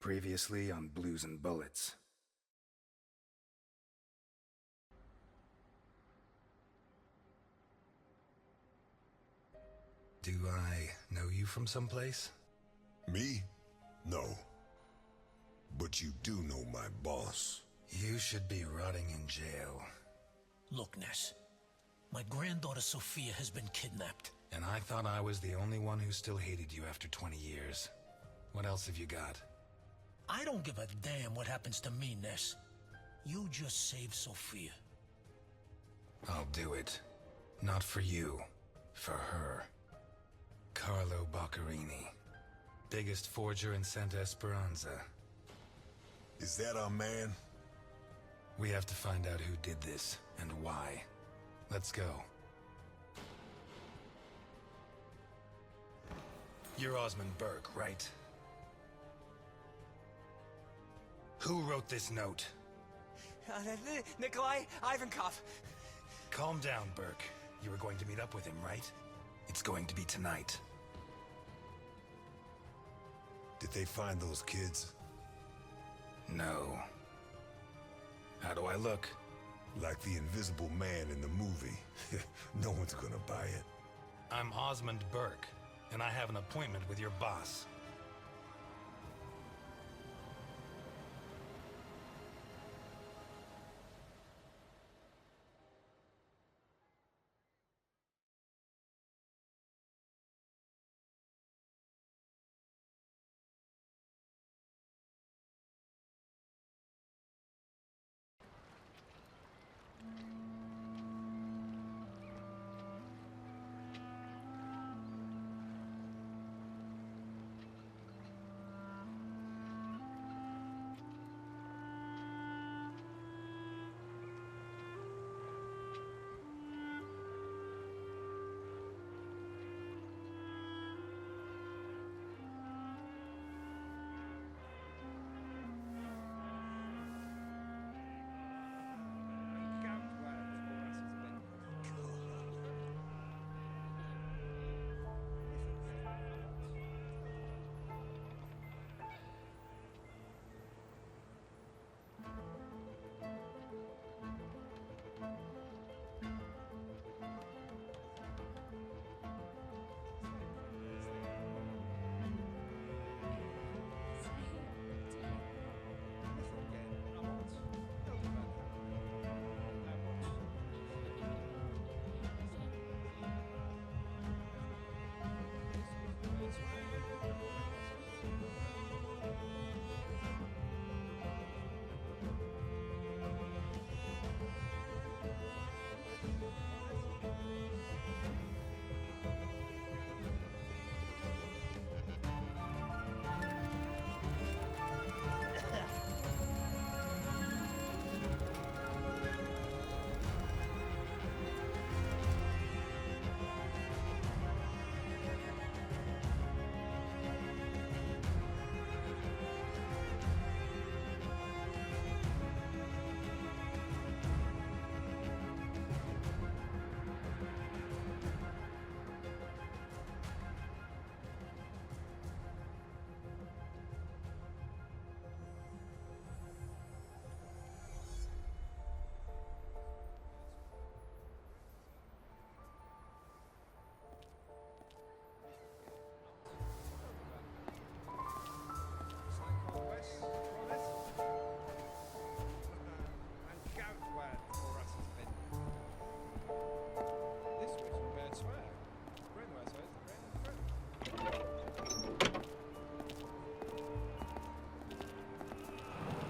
Previously on Blues and Bullets. Do I know you from someplace? Me? No. But you do know my boss. You should be rotting in jail. Look, Ness. My granddaughter Sophia has been kidnapped. And I thought I was the only one who still hated you after 20 years. What else have you got? I don't give a damn what happens to me, Ness. You just save Sophia. I'll do it. Not for you. For her. Carlo Boccherini. Biggest forger in Santa Esperanza. Is that our man? We have to find out who did this, and why. Let's go. You're Osmond Burke, right? Who wrote this note? Nikolai Ivankov. Calm down, Burke. You were going to meet up with him, right? It's going to be tonight. Did they find those kids? No. How do I look? Like the Invisible Man in the movie. No one's gonna buy it. I'm Osmond Burke, and I have an appointment with your boss.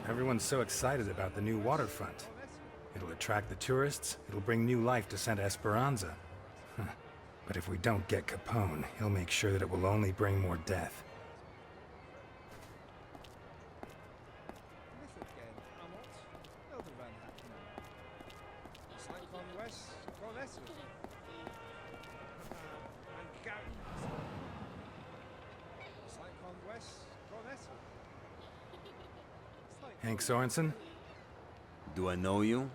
Everyone's so excited about the new waterfront. It'll attract the tourists, it'll bring new life to Santa Esperanza. But if we don't get Capone, he'll make sure that it will only bring more death. Hank Sorensen? Do I know you?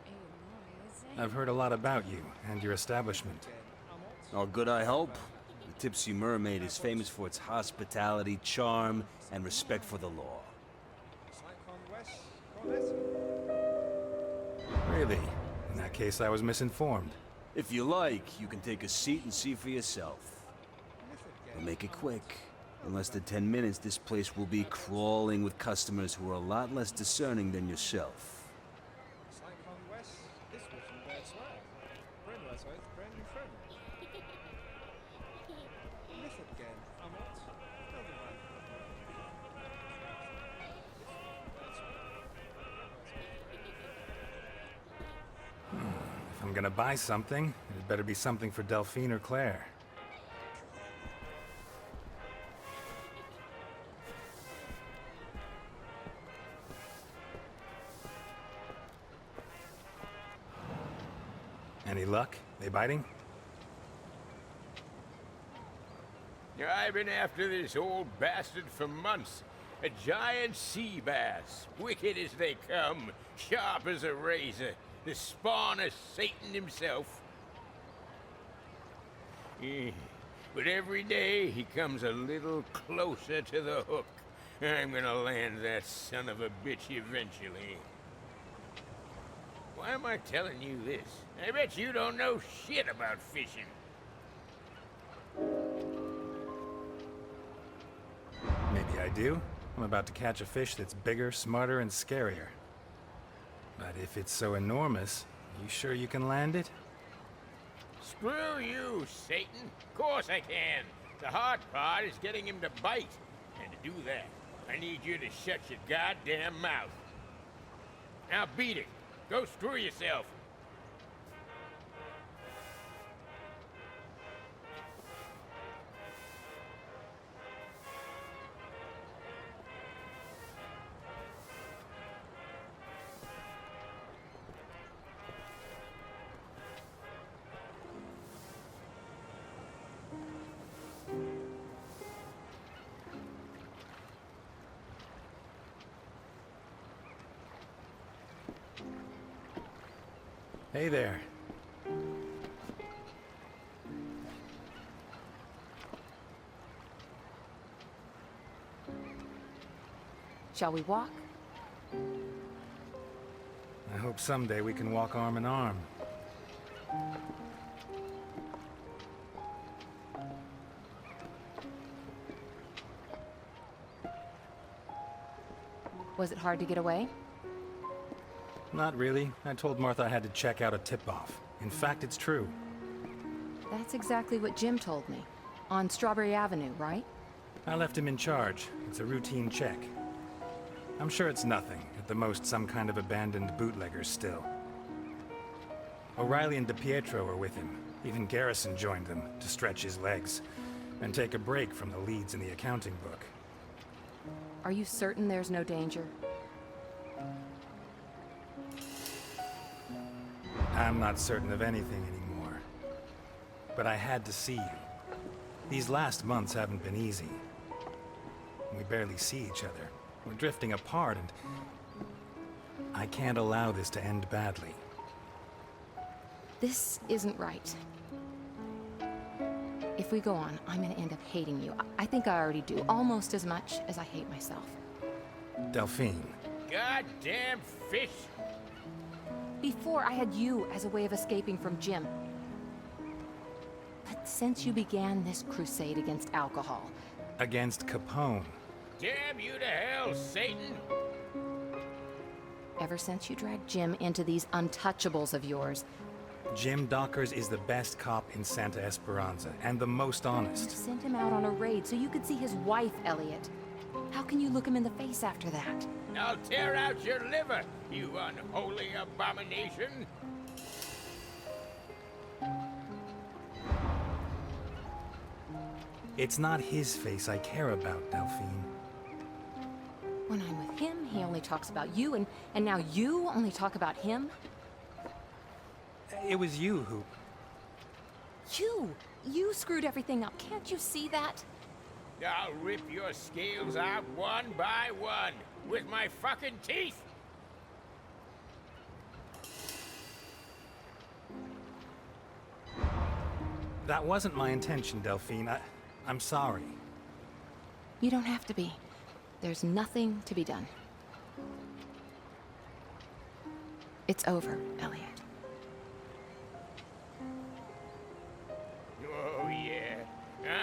I've heard a lot about you and your establishment. All good, I hope. The Tipsy Mermaid is famous for its hospitality, charm, and respect for the law. Really? In that case, I was misinformed. If you like, you can take a seat and see for yourself. But make it quick. In less than 10 minutes, this place will be crawling with customers who are a lot less discerning than yourself. If I'm gonna buy something, it better be something for Delphine or Claire. Any luck? They biting? I've been after this old bastard for months. A giant sea bass, wicked as they come, sharp as a razor, the spawn of Satan himself. But every day he comes a little closer to the hook. I'm gonna land that son of a bitch eventually. Why am I telling you this? I bet you don't know shit about fishing. Maybe I do. I'm about to catch a fish that's bigger, smarter, and scarier. But if it's so enormous, you sure you can land it? Screw you, Satan. Of course I can. The hard part is getting him to bite. And to do that, I need you to shut your goddamn mouth. Now beat it. Go screw yourself. Hey there. Shall we walk? I hope someday we can walk arm in arm. Was it hard to get away? Not really. I told Martha I had to check out a tip-off. In fact, it's true. That's exactly what Jim told me. On Strawberry Avenue, right? I left him in charge. It's a routine check. I'm sure it's nothing. At the most, some kind of abandoned bootlegger still. O'Reilly and DiPietro were with him. Even Garrison joined them to stretch his legs and take a break from the leads in the accounting book. Are you certain there's no danger? I'm not certain of anything anymore. But I had to see you. These last months haven't been easy. We barely see each other. We're drifting apart, and I can't allow this to end badly. This isn't right. If we go on, I'm gonna end up hating you. I think I already do, almost as much as I hate myself. Delphine. Goddamn fish! Before, I had you as a way of escaping from Jim. But since you began this crusade against alcohol... Against Capone. Damn you to hell, Satan! Ever since you dragged Jim into these untouchables of yours... Jim Dockers is the best cop in Santa Esperanza, and the most You honest. sent him out on a raid so you could see his wife, Elliot. How can you look him in the face after that? I'll tear out your liver, you unholy abomination! It's not his face I care about, Delphine. When I'm with him, he only talks about you, and now you only talk about him? It was you who... You screwed everything up. Can't you see that? I'll rip your scales out one by one with my fucking teeth! That wasn't my intention, Delphine. I'm sorry. You don't have to be. There's nothing to be done. It's over, Elliot. Oh, yeah.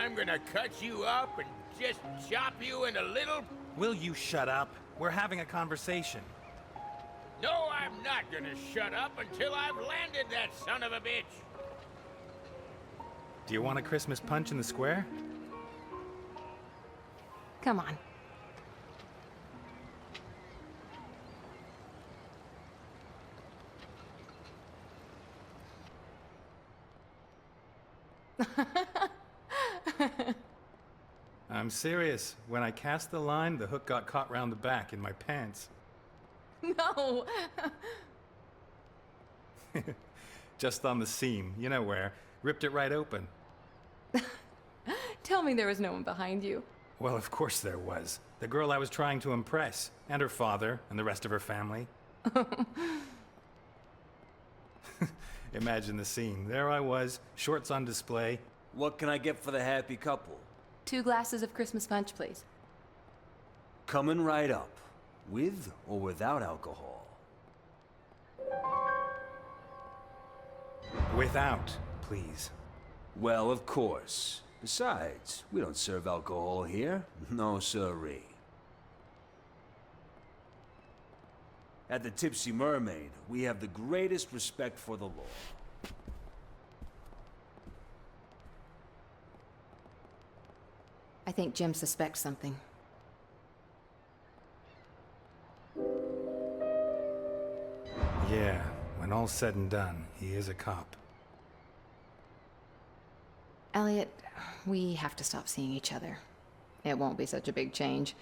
I'm gonna cut you up and just chop you into little... Will you shut up? We're having a conversation. No, I'm not gonna shut up until I've landed that son of a bitch. Do you want a Christmas punch in the square? Come on. I'm serious. When I cast the line, the hook got caught round the back in my pants. No! Just on the seam, you know where. Ripped it right open. Tell me there was no one behind you. Well, of course there was. The girl I was trying to impress, and her father, and the rest of her family. Imagine the scene. There I was, shorts on display. What can I get for the happy couple? 2 glasses of Christmas punch, please. Coming right up. With or without alcohol? Without, please. Well, of course. Besides, we don't serve alcohol here. No siree. At the Tipsy Mermaid, we have the greatest respect for the law. I think Jim suspects something. Yeah, when all's said and done, he is a cop. Elliot, we have to stop seeing each other. It won't be such a big change.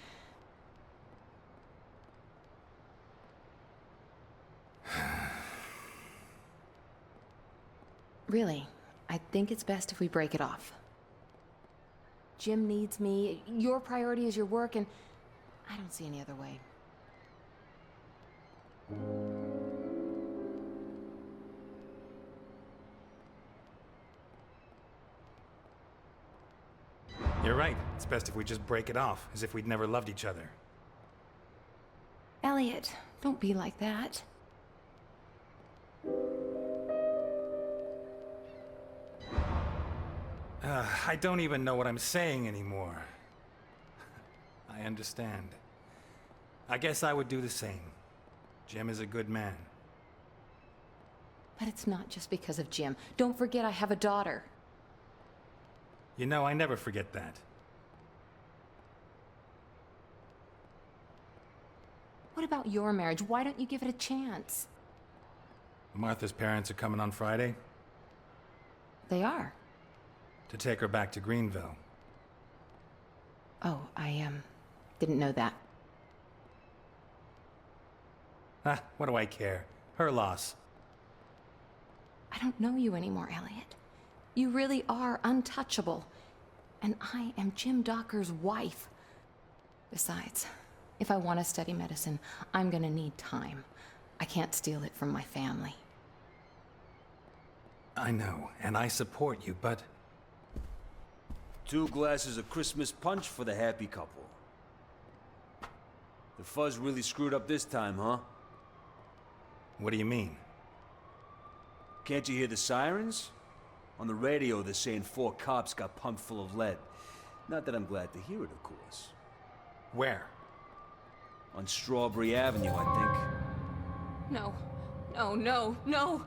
Really, I think it's best if we break it off. Jim needs me, your priority is your work, and I don't see any other way. You're right. It's best if we just break it off, as if we'd never loved each other. Elliot, don't be like that. I don't even know what I'm saying anymore. I understand. I guess I would do the same. Jim is a good man. But it's not just because of Jim. Don't forget I have a daughter. You know, I never forget that. What about your marriage? Why don't you give it a chance? Martha's parents are coming on Friday They are. to take her back to Greenville. Oh, I didn't know that. Ah, what do I care? Her loss. I don't know you anymore, Elliot. You really are untouchable. And I am Jim Docker's wife. Besides, if I want to study medicine, I'm gonna need time. I can't steal it from my family. I know, and I support you, but 2 glasses of Christmas punch for the happy couple. The fuzz really screwed up this time, huh? what do you mean? Can't you hear the sirens? On the radio, they're saying 4 cops got pumped full of lead. Not that I'm glad to hear it, of course. Where? On Strawberry Avenue, I think. No, no, no, no!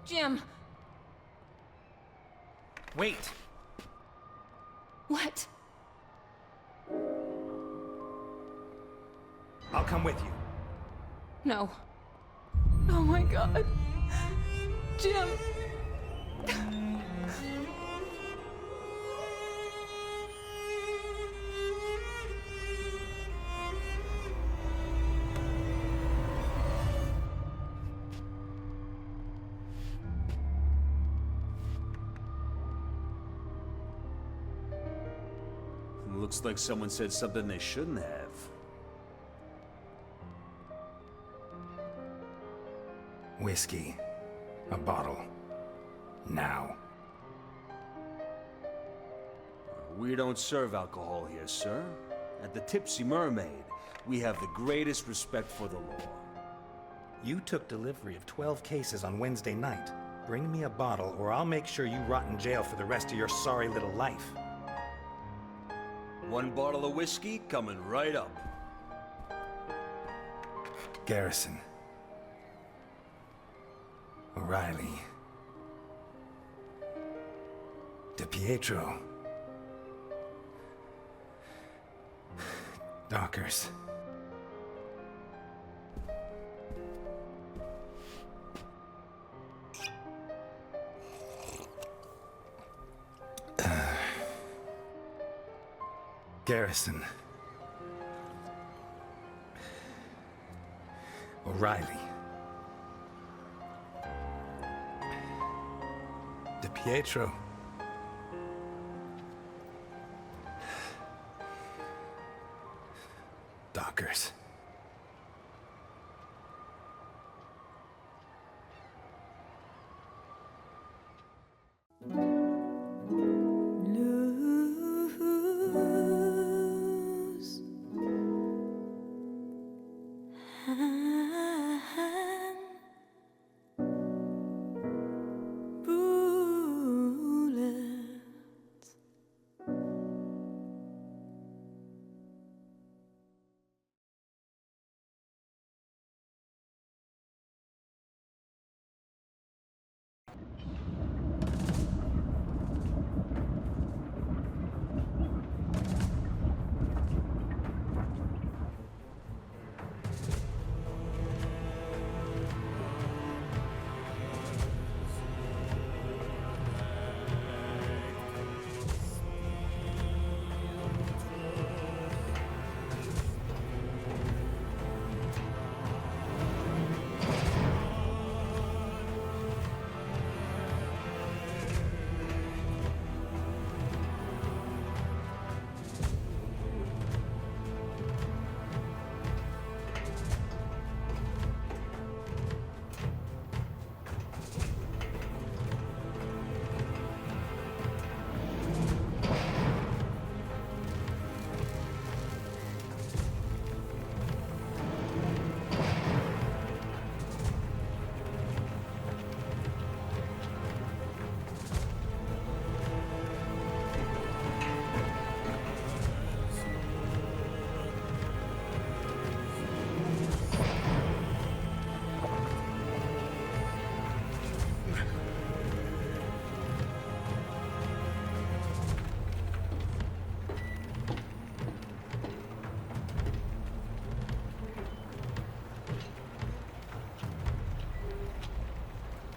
Jim! Wait! What? I'll come with you. No. Oh my God. Jim! Looks like someone said something they shouldn't have. Whiskey. A bottle. Now. We don't serve alcohol here, sir. At the Tipsy Mermaid, we have the greatest respect for the law. You took delivery of 12 cases on Wednesday night. Bring me a bottle, or I'll make sure you rot in jail for the rest of your sorry little life. 1 bottle of whiskey coming right up. Garrison. O'Reilly. DiPietro. Dockers. Garrison. O'Reilly. DiPietro. Dockers. Lose bullets.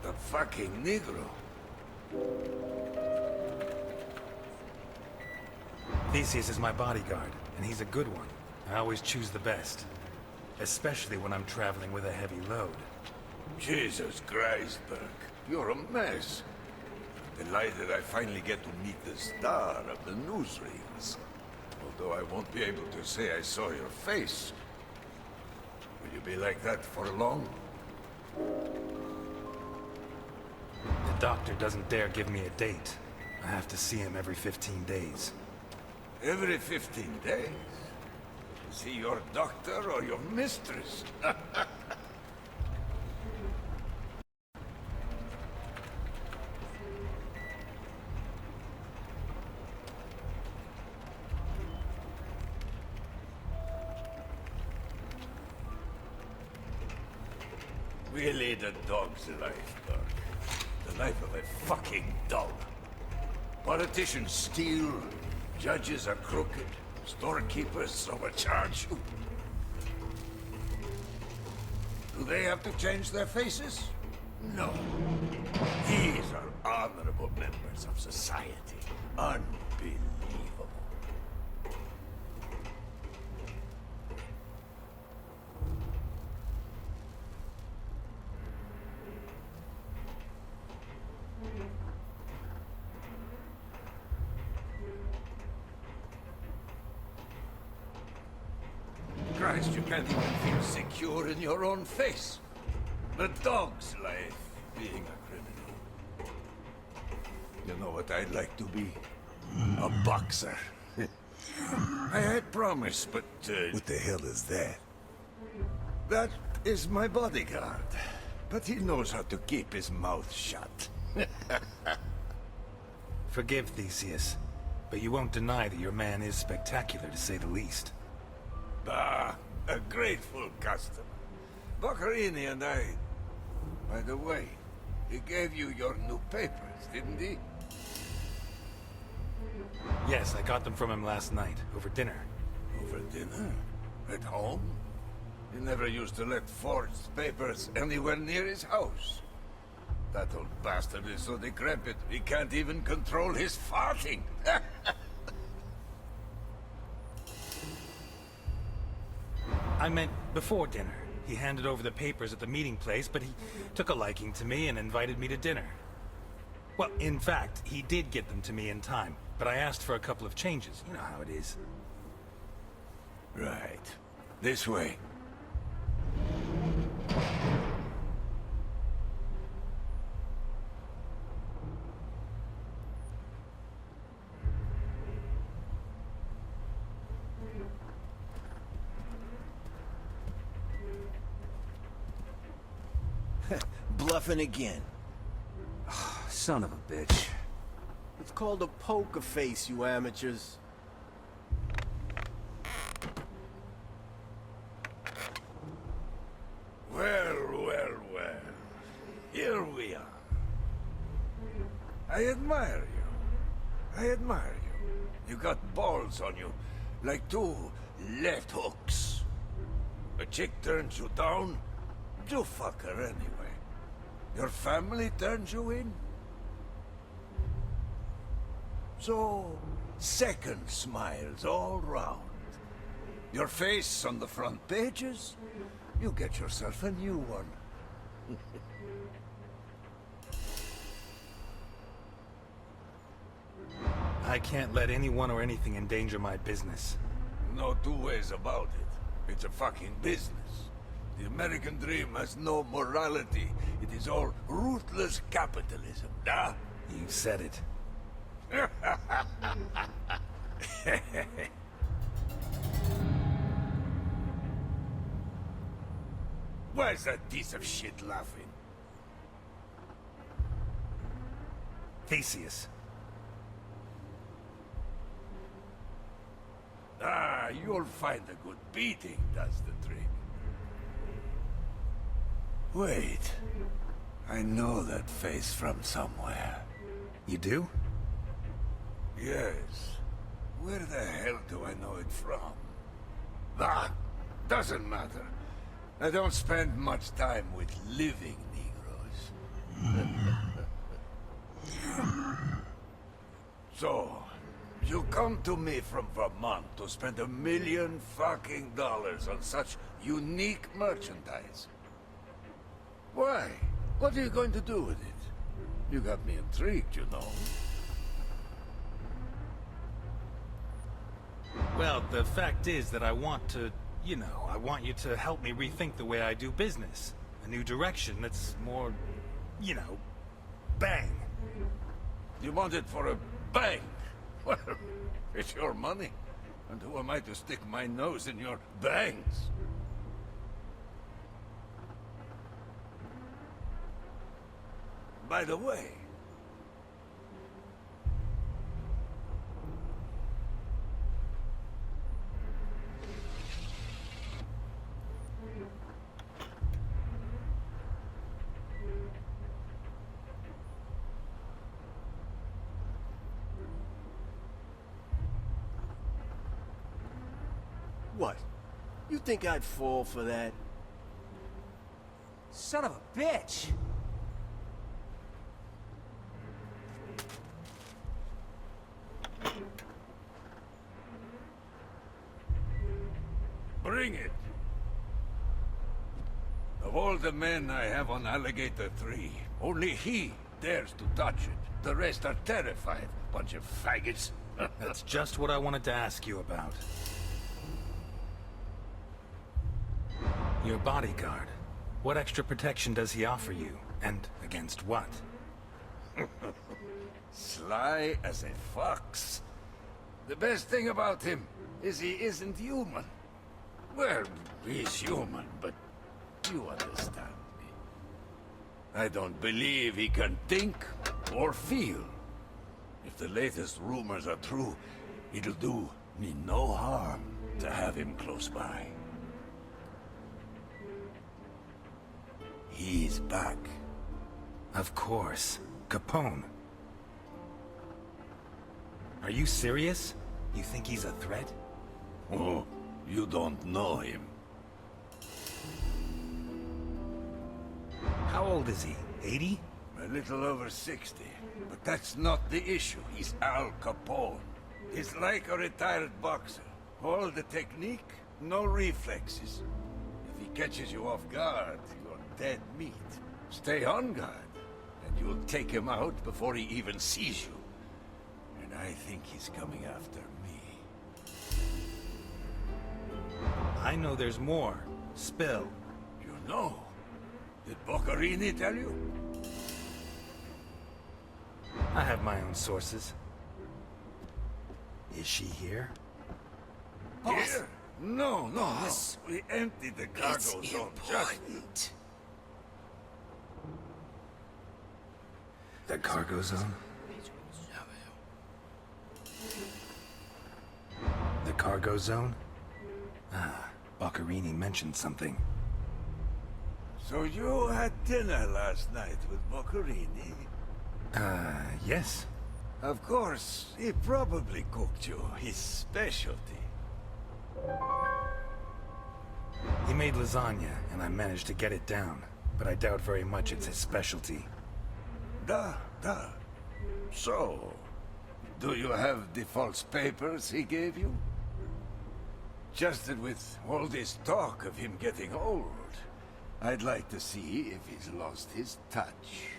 The fucking Negro. Theseus is my bodyguard, and he's a good one. I always choose the best. Especially when I'm traveling with a heavy load. Jesus Christ, Burke. You're a mess. Delighted I finally get to meet the star of the newsreels. Although I won't be able to say I saw your face. Will you be like that for long? The doctor doesn't dare give me a date. I have to see him every 15 days. Every 15 days? Is he your doctor or your mistress? We lead a dog's life, Burke. The life of a fucking dog. Politicians steal, judges are crooked, storekeepers overcharge you. Do they have to change their faces? No. These are honorable members of society. Unbelievable. Christ, you can't even feel secure in your own face. A dog's life, being a criminal. You know what I'd like to be? A boxer. I had promised, but... What the hell is that? That is my bodyguard, but he knows how to keep his mouth shut. Forgive Theseus, but you won't deny that your man is spectacular, to say the least. Ah, a grateful customer. Boccherini and I... By the way, he gave you your new papers, didn't he? Yes, I got them from him last night, over dinner. Over dinner? At home? He never used to let forged papers anywhere near his house. That old bastard is so decrepit, he can't even control his farting. I meant before dinner. He handed over the papers at the meeting place, but he took a liking to me and invited me to dinner. Well, in fact, he did get them to me in time, but I asked for a couple of changes. You know how it is. Right. This way. Bluffing again. Son of a bitch. It's called a poker face, you amateurs. Well, well, well. Here we are. I admire you. I admire you. You got balls on you, like two left hooks. A chick turns you down, you fuck her anyway. Your family turns you in. So, second smiles all round. Your face on the front pages, you get yourself a new one. I can't let anyone or anything endanger my business. No two ways about it. It's a fucking business. The American dream has no morality. It is all ruthless capitalism, nah? You said it. Why is that piece of shit laughing? Theseus. Ah, you'll find a good beating does the trick. Wait. I know that face from somewhere. You do? Yes. Where the hell do I know it from? Ah, doesn't matter. I don't spend much time with living Negroes. So, you come to me from Vermont to spend $1 million fucking dollars on such unique merchandise. Why? What are you going to do with it? You got me intrigued, you know. Well, the fact is that I want to, I want you to help me rethink the way I do business. A new direction that's more, bang. You want it for a bang? Well, it's your money. And who am I to stick my nose in your bangs? By the way... What? You think I'd fall for that? Son of a bitch! Bring it! Of all the men I have on Alligator 3, only he dares to touch it. The rest are terrified. Bunch of faggots. That's just what I wanted to ask you about. Your bodyguard. What extra protection does he offer you? And against what? Sly as a fox. The best thing about him is he isn't human. Well, he's human, but you understand me. I don't believe he can think or feel. If the latest rumors are true, it'll do me no harm to have him close by. He's back. Of course. Capone. Are you serious? You think he's a threat? Oh, you don't know him. How old is he? 80? A little over 60. But that's not the issue. He's Al Capone. He's like a retired boxer. All the technique, no reflexes. If he catches you off guard, you're dead meat. Stay on guard, and you'll take him out before he even sees you. And I think he's coming after me. I know there's more. Spill. You know? Did Boccarini tell you? I have my own sources. Is she here? Here? No, no, no. We emptied the cargo zone just... The cargo zone? The cargo zone? Ah, Boccarini mentioned something. So you had dinner last night with Boccarini? Yes. Of course, he probably cooked you his specialty. He made lasagna, and I managed to get it down. But I doubt very much it's his specialty. Da. So, do you have the false papers he gave you? Just that with all this talk of him getting old, I'd like to see if he's lost his touch.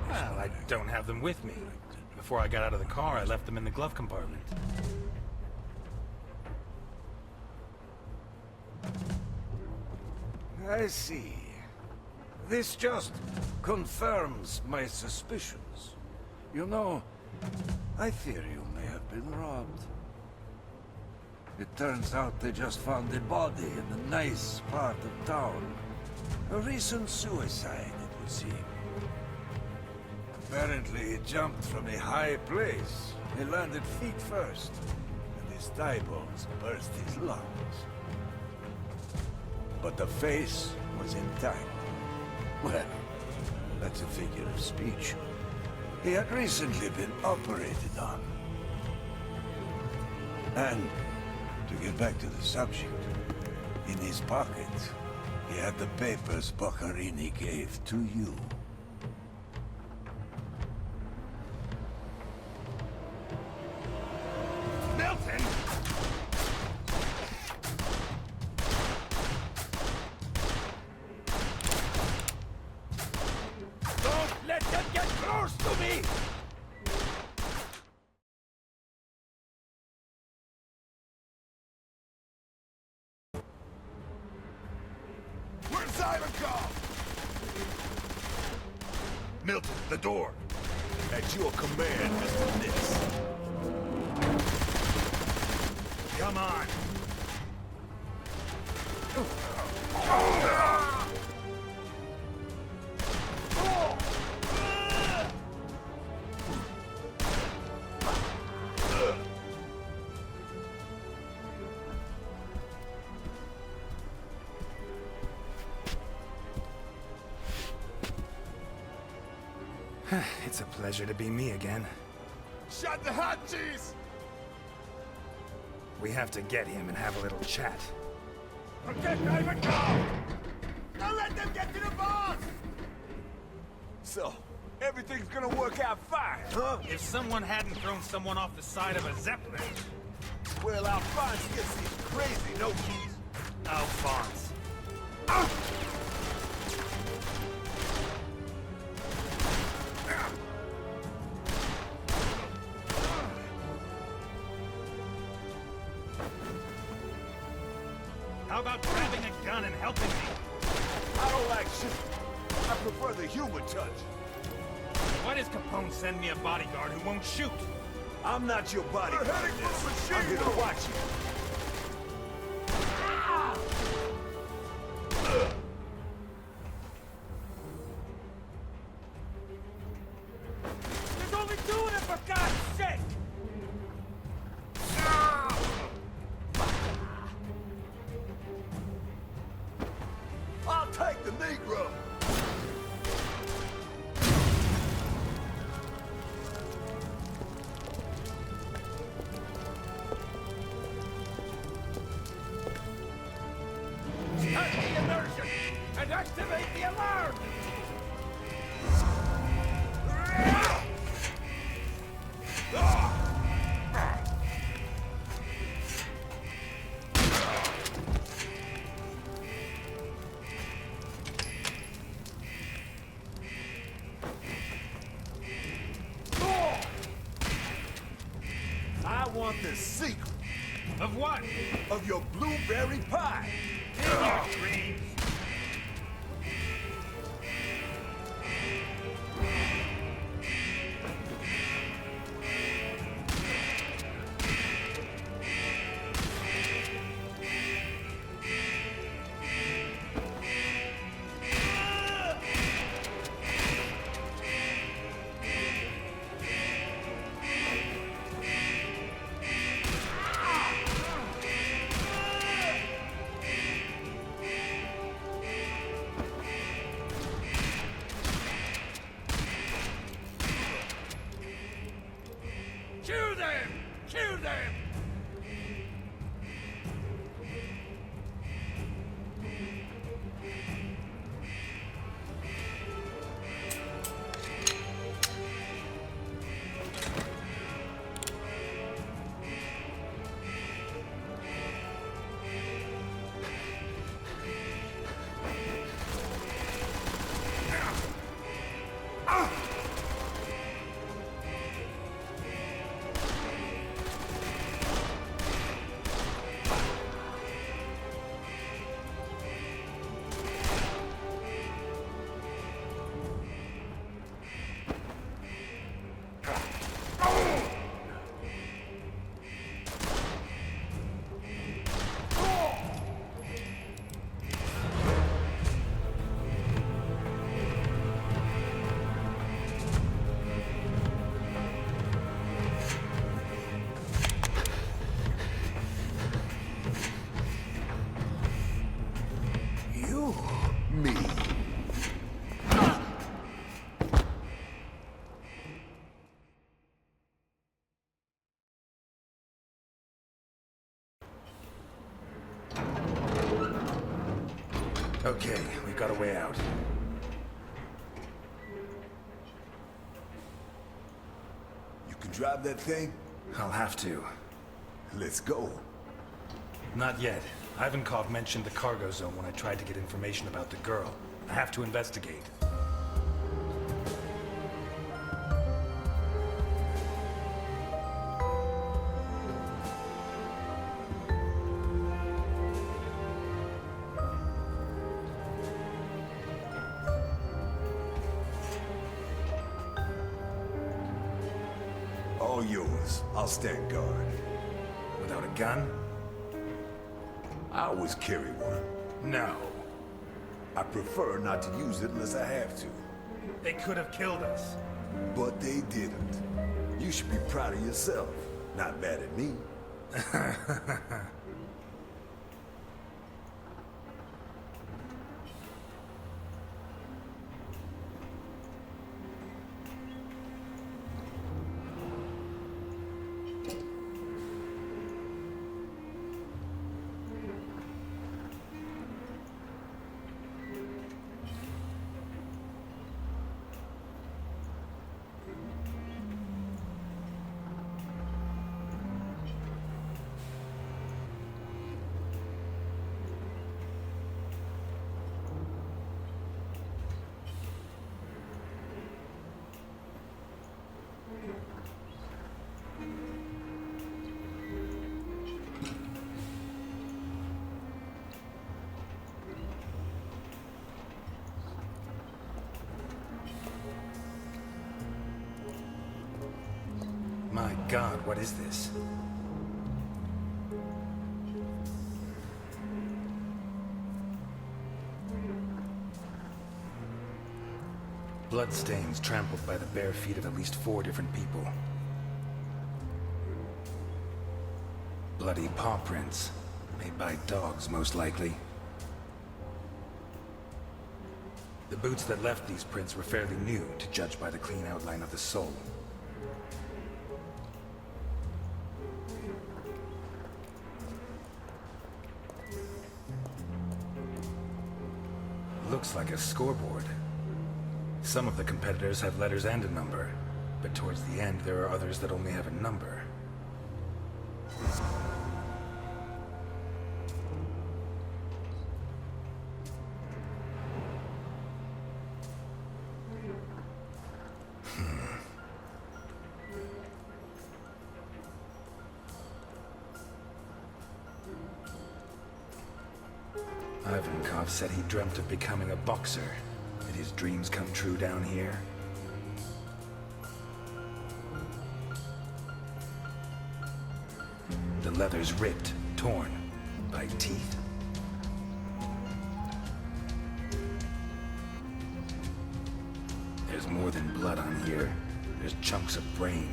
Well, I don't have them with me. Before I got out of the car, I left them in the glove compartment. I see. This just confirms my suspicions. You know, I fear you may have been robbed. It turns out they just found a body in a nice part of town. A recent suicide, it would seem. Apparently he jumped from a high place. He landed feet first, and his thigh bones burst his lungs. But the face was intact. Well, that's a figure of speech. He had recently been operated on. And, to get back to the subject, in his pocket, he had the papers Boccarini gave to you. Milton! Don't let them get close to me! Where's Ivanov? Milton, the door. At your command, Mr. Nix. Come on! It's a pleasure to be me again. Shut the hatches! We have to get him and have a little chat. Protect Ivanov! Don't let them get to the boss! So, everything's gonna work out fine, huh? If someone hadn't thrown someone off the side of a Zeppelin... Well, Alphonse gets these crazy notions. Alphonse. How about grabbing a gun and helping me? I don't like shooting. I prefer the human touch. Why does Capone send me a bodyguard who won't shoot? I'm not your bodyguard. I'm here to watch you. There's only two of them, for God's sake! I'll take the Negro. Start the immersion and activate the alarm! I want the secret Of what? of your blueberry pie. In your dreams! Kill them! Kill them! You, me. Okay, we've got a way out. You can drive that thing? I'll have to. Let's go. Not yet. Ivankov mentioned the cargo zone when I tried to get information about the girl. I have to investigate. All yours. I'll stand guard. Without a gun? I always carry one. No. I prefer not to use it unless I have to. They could have killed us. But they didn't. You should be proud of yourself. Not mad at me. God, what is this? Bloodstains trampled by the bare feet of at least 4 different people. Bloody paw prints, made by dogs most likely. The boots that left these prints were fairly new, to judge by the clean outline of the sole. Looks like a scoreboard. Some of the competitors have letters and a number, but towards the end there are others that only have a number. Ivankov said he dreamt of becoming a boxer. Did his dreams come true down here? The leather's ripped, torn, by teeth. There's more than blood on here. There's chunks of brain.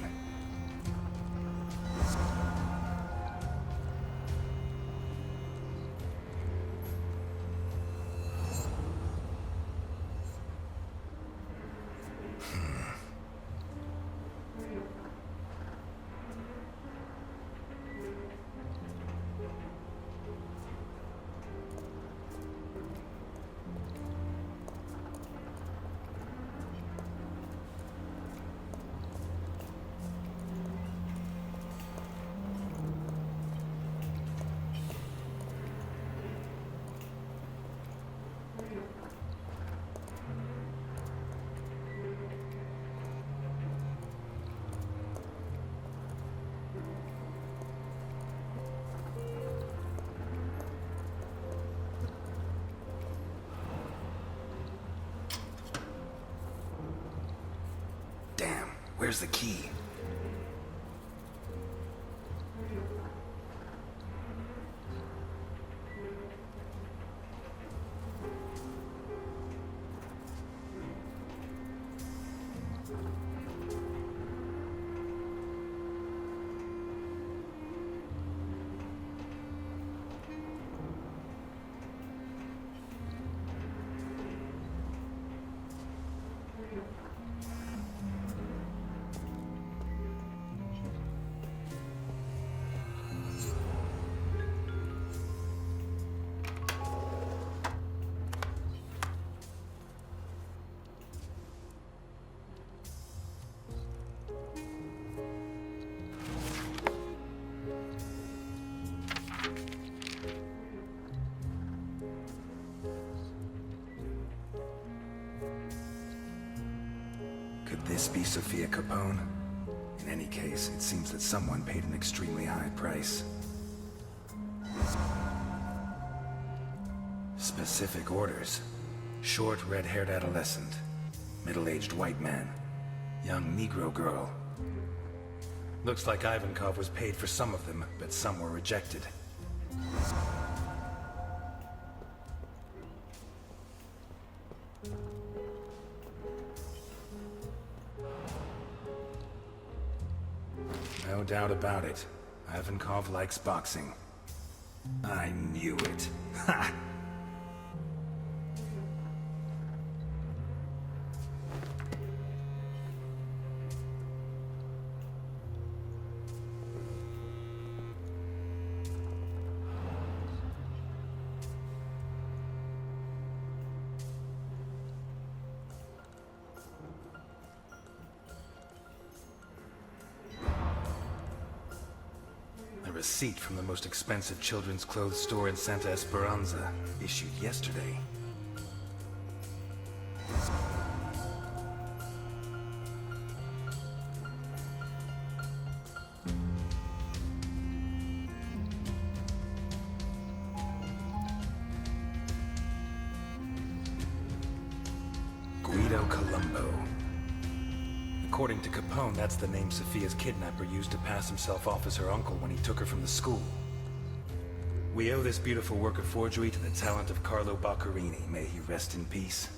Damn, where's the key? Could this be Sophia Capone? In any case, it seems that someone paid an extremely high price. Specific orders. Short, red-haired adolescent. Middle-aged white man. Young Negro girl. Looks like Ivankov was paid for some of them, but some were rejected. No doubt about it. Ivankov likes boxing. I knew it. Ha! A receipt from the most expensive children's clothes store in Santa Esperanza, issued yesterday. According to Capone, that's the name Sophia's kidnapper used to pass himself off as her uncle when he took her from the school. We owe this beautiful work of forgery to the talent of Carlo Baccarini. May he rest in peace.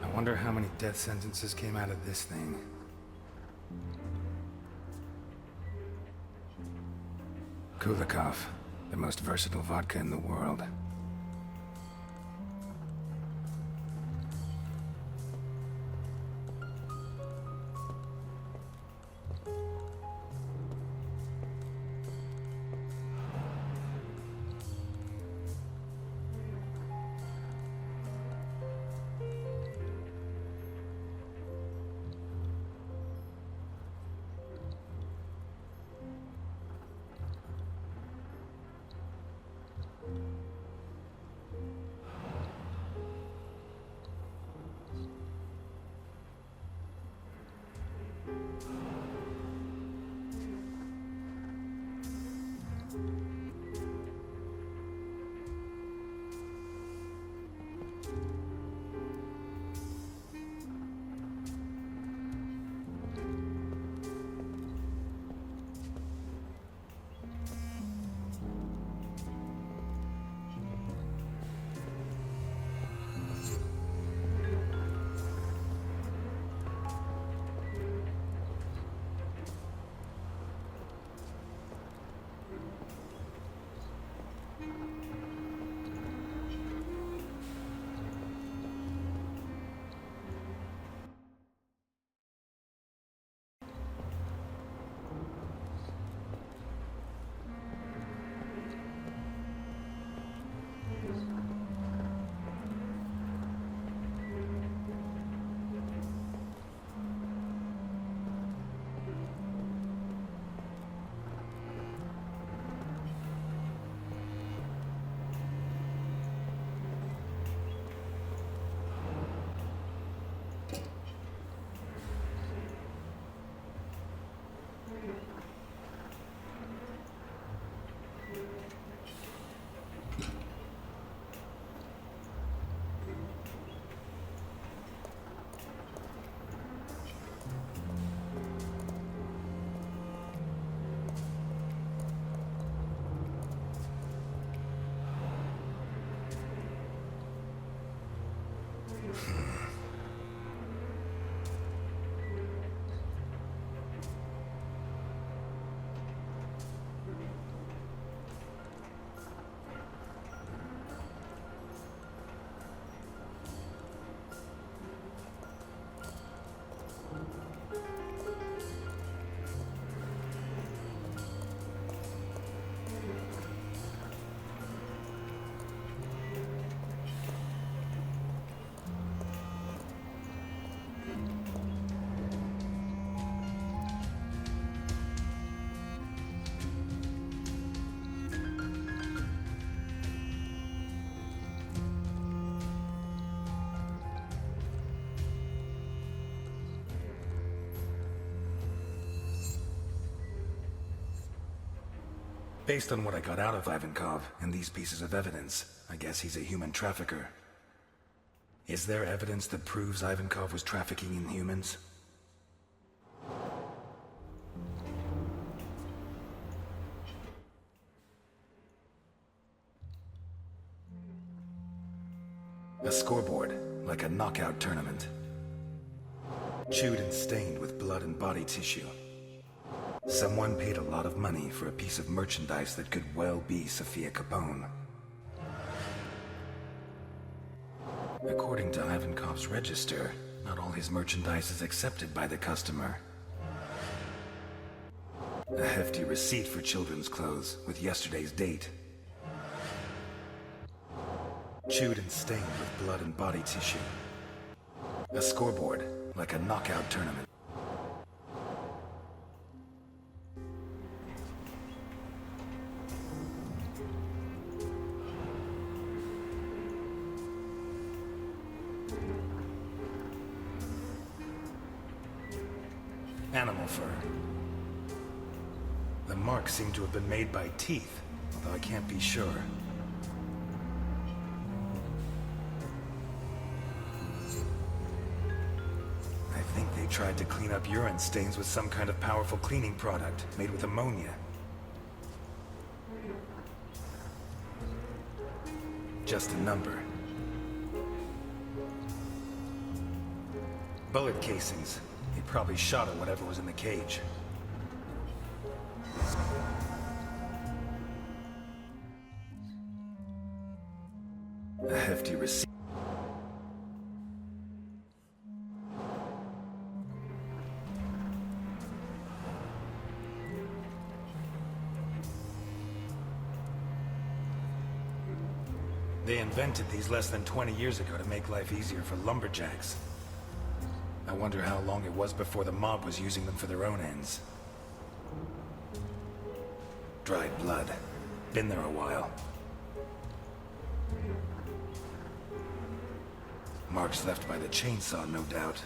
I wonder how many death sentences came out of this thing. Kulikov, the most versatile vodka in the world. Based on what I got out of Ivankov and these pieces of evidence, I guess he's a human trafficker. Is there evidence that proves Ivankov was trafficking in humans? A scoreboard, like a knockout tournament. Chewed and stained with blood and body tissue. Someone paid a lot of money for a piece of merchandise that could well be Sophia Capone. According to Ivankov's register, not all his merchandise is accepted by the customer. A hefty receipt for children's clothes with yesterday's date. Chewed and stained with blood and body tissue. A scoreboard, like a knockout tournament. Animal fur. The marks seem to have been made by teeth, although I can't be sure. They tried to clean up urine stains with some kind of powerful cleaning product made with ammonia. Just a number. Bullet casings. They probably shot at whatever was in the cage. A hefty receipt. They invented these less than 20 years ago to make life easier for lumberjacks. I wonder how long it was before the mob was using them for their own ends. Dried blood. Been there a while. Marks left by the chainsaw, no doubt.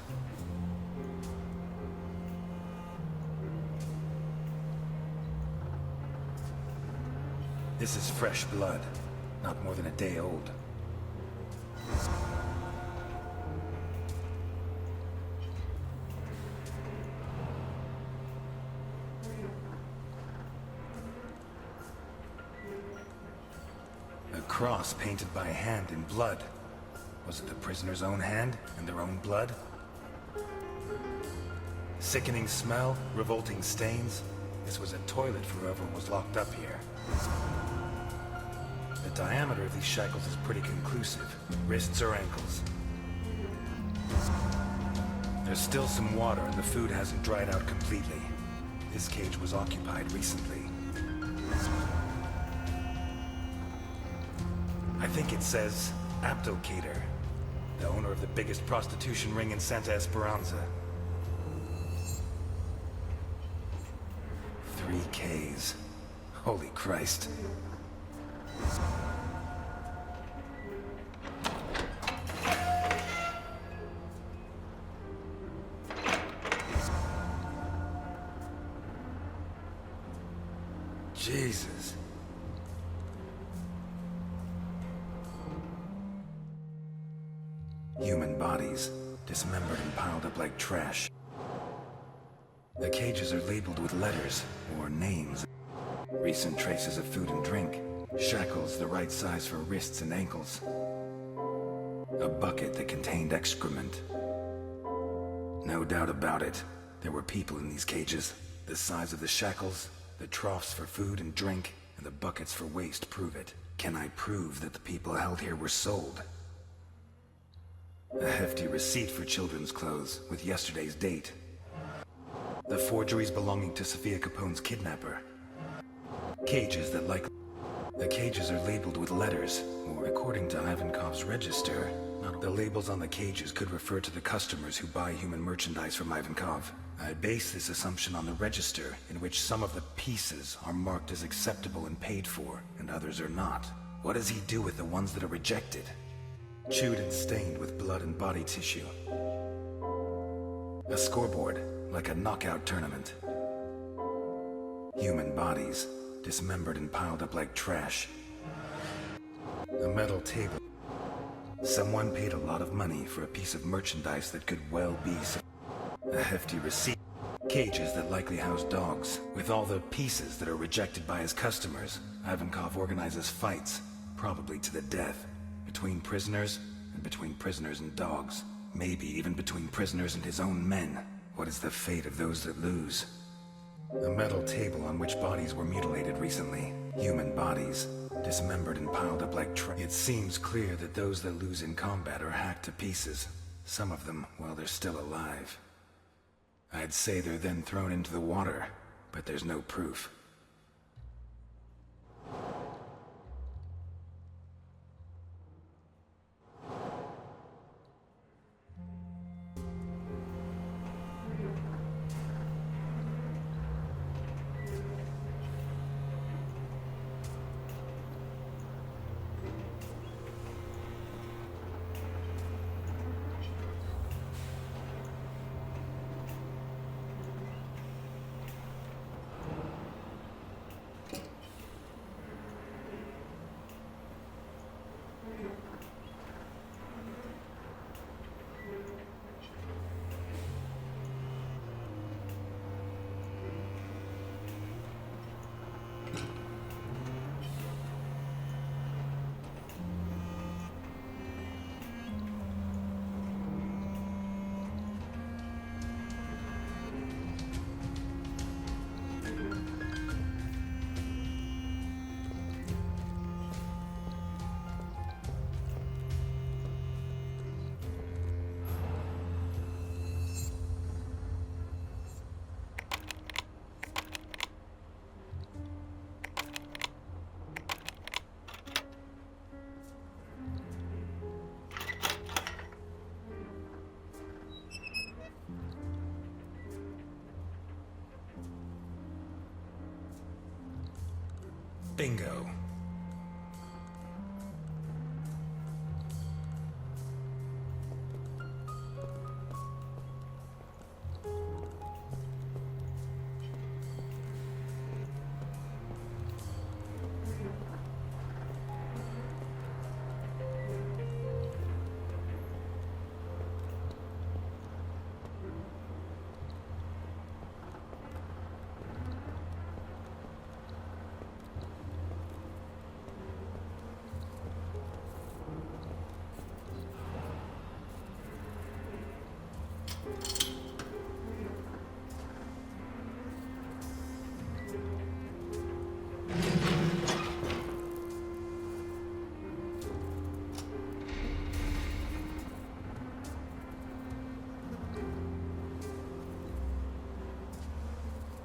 This is fresh blood. Not more than a day old. A cross painted by hand in blood. Was it the prisoner's own hand and their own blood? Sickening smell, revolting stains. This was a toilet for whoever was locked up here. The diameter of these shackles is pretty conclusive. Wrists or ankles. There's still some water and the food hasn't dried out completely. This cage was occupied recently. I think it says abducator, the owner of the biggest prostitution ring in Santa Esperanza. 3 Ks. Holy Christ. Jesus. Human bodies, dismembered and piled up like trash. The cages are labeled with letters, or names. Recent traces of food and drink. Shackles the right size for wrists and ankles. A bucket that contained excrement. No doubt about it, there were people in these cages. The size of the shackles, the troughs for food and drink, and the buckets for waste prove it. Can I prove that the people held here were sold? A hefty receipt for children's clothes, with yesterday's date. The forgeries belonging to Sofia Capone's kidnapper. Cages that likely... The cages are labeled with letters, or according to Ivankov's register, not the labels on the cages could refer to the customers who buy human merchandise from Ivankov. I base this assumption on the register, in which some of the pieces are marked as acceptable and paid for, and others are not. What does he do with the ones that are rejected? Chewed and stained with blood and body tissue. A scoreboard, like a knockout tournament. Human bodies, dismembered and piled up like trash. A metal table. Someone paid a lot of money for a piece of merchandise that could well be... A hefty receipt. Cages that likely house dogs. With all the pieces that are rejected by his customers, Ivankov organizes fights, probably to the death, between prisoners and between prisoners and dogs. Maybe even between prisoners and his own men. What is the fate of those that lose? A metal table on which bodies were mutilated recently. Human bodies, dismembered and piled up like trash. It seems clear that those that lose in combat are hacked to pieces. Some of them while they're still alive. I'd say they're then thrown into the water, but there's no proof. Bingo.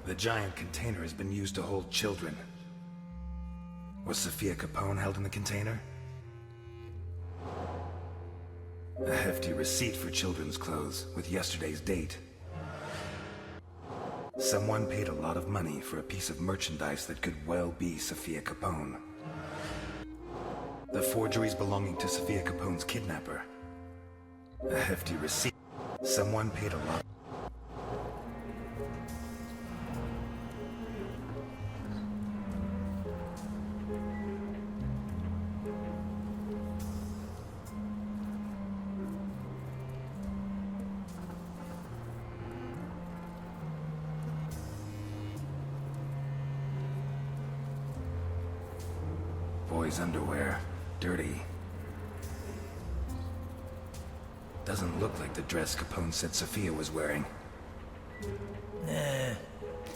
The giant container has been used to hold children. Was Sophia Capone held in the container? A hefty receipt for children's clothes with yesterday's date. Someone paid a lot of money for a piece of merchandise that could well be Sophia Capone. The forgeries belonging to Sophia Capone's kidnapper. A hefty receipt. Someone paid a lot. Boy's underwear. Dirty. Doesn't look like the dress Capone said Sophia was wearing. Nah.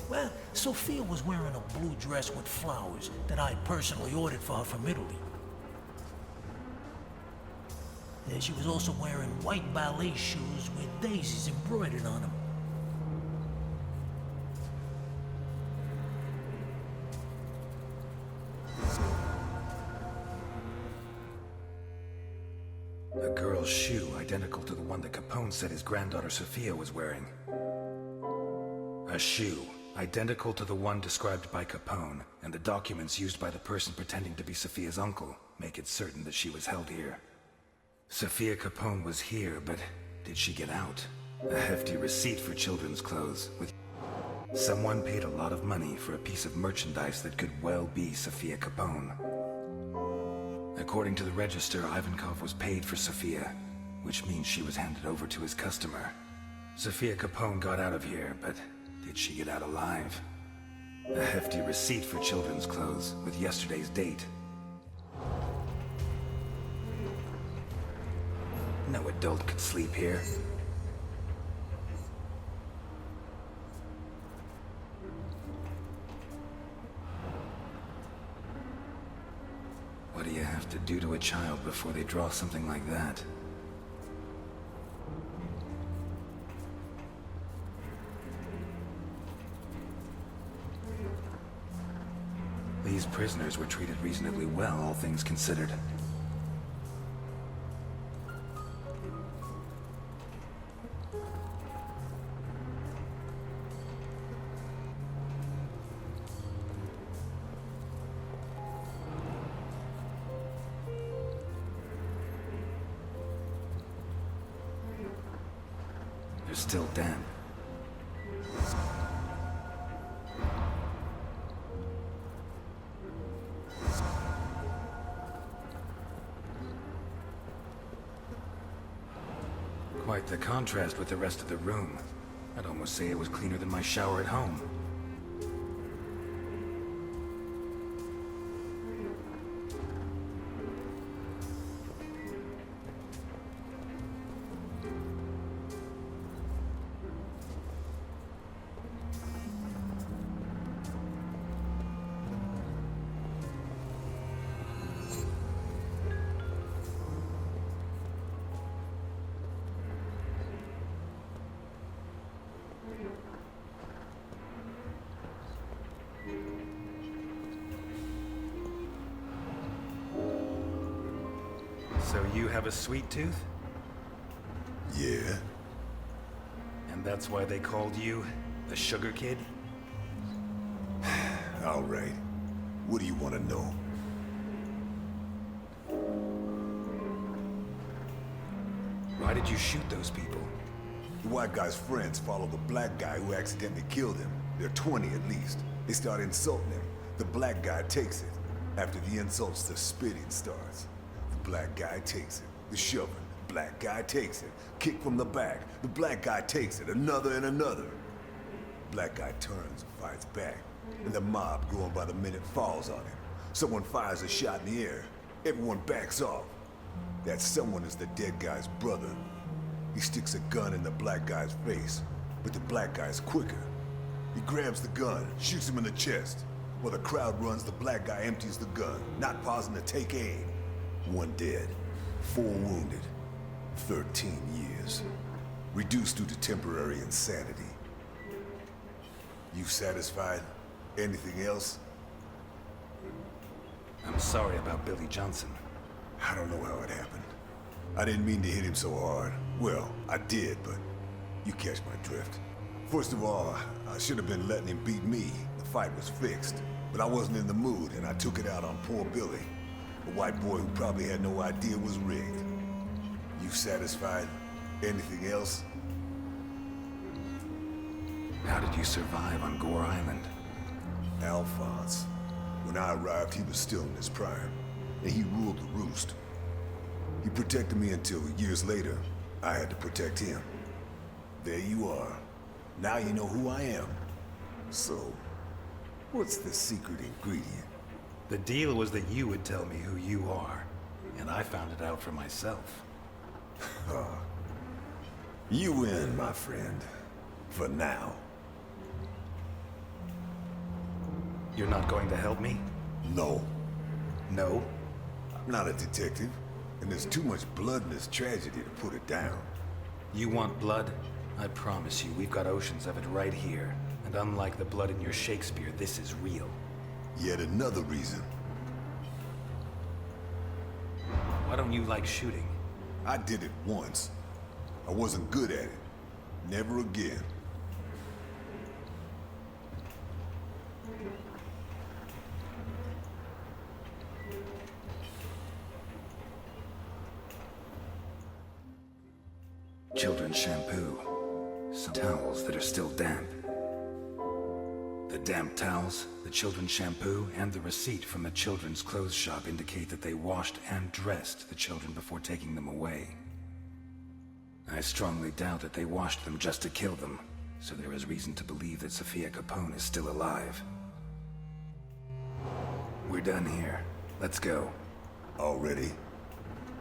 Well, Sophia was wearing a blue dress with flowers that I personally ordered for her from Italy. And she was also wearing white ballet shoes with daisies embroidered on them. A girl's shoe identical to the one that Capone said his granddaughter Sophia was wearing. A shoe identical to the one described by Capone, and the documents used by the person pretending to be Sophia's uncle make it certain that she was held here. Sophia Capone was here, but did she get out? A hefty receipt for children's clothes with... Someone paid a lot of money for a piece of merchandise that could well be Sophia Capone. According to the register, Ivankov was paid for Sophia, which means she was handed over to his customer. Sophia Capone got out of here, but did she get out alive? A hefty receipt for children's clothes with yesterday's date. No adult could sleep here. What do you have to do to a child before they draw something like that? These prisoners were treated reasonably well, all things considered. They're still damp. Quite the contrast with the rest of the room. I'd almost say it was cleaner than my shower at home. So you have a sweet tooth? Yeah? And that's why they called you the Sugar Kid? All right. What do you want to know? Why did you shoot those people? The white guy's friends follow the black guy who accidentally killed him. They're 20 at least. They start insulting him. The black guy takes it. After the insults, the spitting starts. The black guy takes it. The shoving. Black guy takes it. Kick from the back. The black guy takes it. Another and another. Black guy turns and fights back. And the mob, growing by the minute, falls on him. Someone fires a shot in the air. Everyone backs off. That someone is the dead guy's brother. He sticks a gun in the black guy's face, but the black guy's quicker. He grabs the gun, shoots him in the chest. While the crowd runs, the black guy empties the gun, not pausing to take aim. 1 dead, 4 wounded, 13 years. Reduced due to temporary insanity. You satisfied? Anything else? I'm sorry about Billy Johnson. I don't know how it happened. I didn't mean to hit him so hard. Well, I did, but you catch my drift. First of all, I should have been letting him beat me. The fight was fixed. But I wasn't in the mood, and I took it out on poor Billy. A white boy who probably had no idea was rigged. You satisfied? Anything else? How did you survive on Gore Island? Alphonse. When I arrived, he was still in his prime, and he ruled the roost. He protected me until, years later, I had to protect him. There you are. Now you know who I am. So, what's the secret ingredient? The deal was that you would tell me who you are, and I found it out for myself. You win, my friend. For now. You're not going to help me? No. No? I'm not a detective, and there's too much blood in this tragedy to put it down. You want blood? I promise you, we've got oceans of it right here. And unlike the blood in your Shakespeare, this is real. Yet another reason. Why don't you like shooting? I did it once. I wasn't good at it. Never again. Children's shampoo. Some towels that are still damp. The damp towels, the children's shampoo, and the receipt from the children's clothes shop indicate that they washed and dressed the children before taking them away. I strongly doubt that they washed them just to kill them, so there is reason to believe that Sophia Capone is still alive. We're done here. Let's go. Already?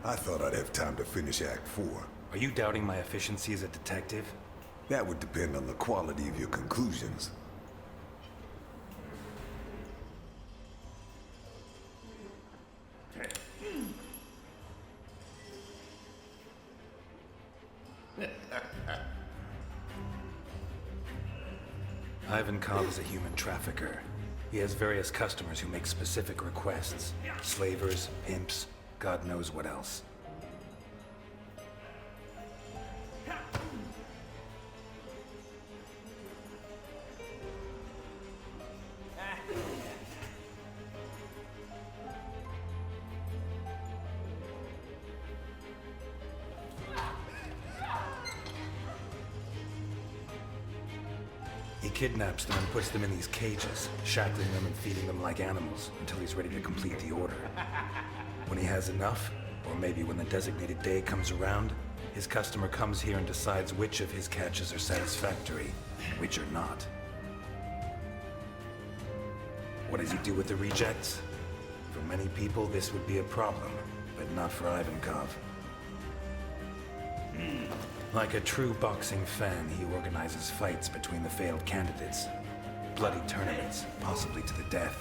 I thought I'd have time to finish Act 4. Are you doubting my efficiency as a detective? That would depend on the quality of your conclusions. Ivanov is a human trafficker. He has various customers who make specific requests. Slavers, pimps, God knows what else. He kidnaps them and puts them in these cages, shackling them and feeding them like animals until he's ready to complete the order. When he has enough, or maybe when the designated day comes around, his customer comes here and decides which of his catches are satisfactory, and which are not. What does he do with the rejects? For many people, this would be a problem, but not for Ivankov. Like a true boxing fan, he organizes fights between the failed candidates. Bloody tournaments, possibly to the death.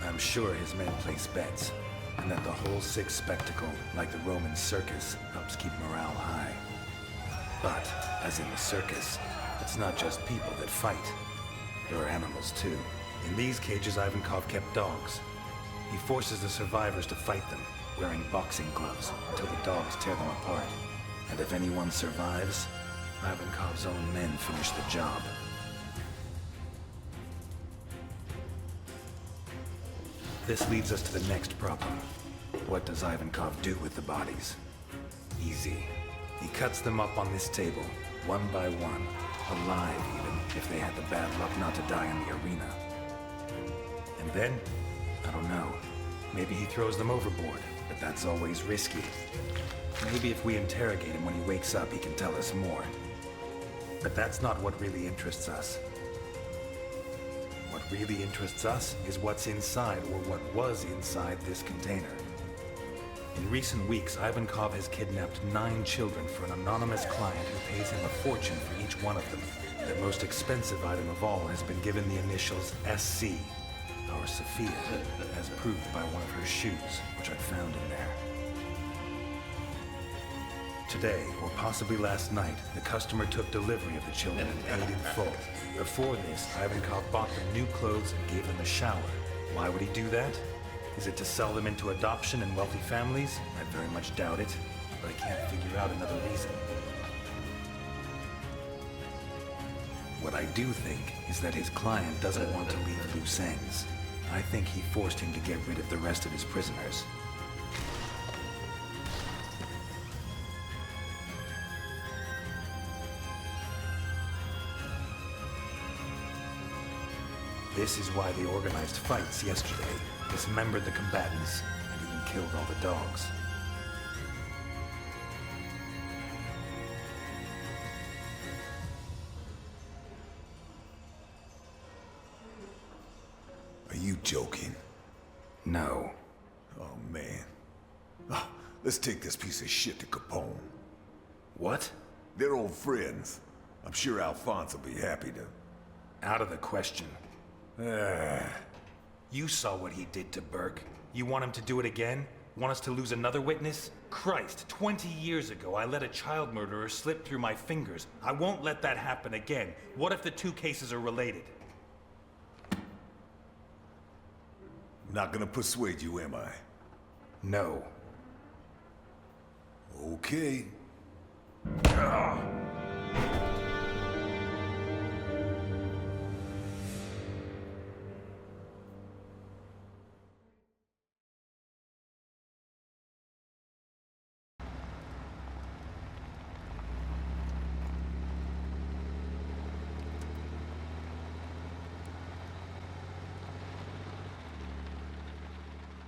I'm sure his men place bets, and that the whole sick spectacle, like the Roman circus, helps keep morale high. But, as in the circus, it's not just people that fight. There are animals, too. In these cages, Ivankov kept dogs. He forces the survivors to fight them, wearing boxing gloves until the dogs tear them apart. And if anyone survives, Ivankov's own men finish the job. This leads us to the next problem. What does Ivankov do with the bodies? Easy. He cuts them up on this table, one by one, alive even, if they had the bad luck not to die in the arena. And then, I don't know, maybe he throws them overboard, but that's always risky. Maybe if we interrogate him when he wakes up, he can tell us more. But that's not what really interests us. What really interests us is what's inside, or what was inside this container. In recent weeks, Ivankov has kidnapped 9 children for an anonymous client who pays him a fortune for each one of them. The most expensive item of all has been given the initials SC, or Sophia, as proved by one of her shoes, which I found in there. Today, or possibly last night, the customer took delivery of the children and paid in full. Before this, Ivankov bought them new clothes and gave them a shower. Why would he do that? Is it to sell them into adoption in wealthy families? I very much doubt it, but I can't figure out another reason. What I do think is that his client doesn't want to leave loose ends. I think he forced him to get rid of the rest of his prisoners. This is why they organized fights yesterday, dismembered the combatants, and even killed all the dogs. Are you joking? No. Oh, man. Ah, let's take this piece of shit to Capone. What? They're old friends. I'm sure Alphonse will be happy to. Out of the question. You saw what he did to Burke. You want him to do it again? Want us to lose another witness? Christ, 20 years ago, I let a child murderer slip through my fingers. I won't let that happen again. What if the 2 cases are related? Not gonna persuade you, am I? No. Okay.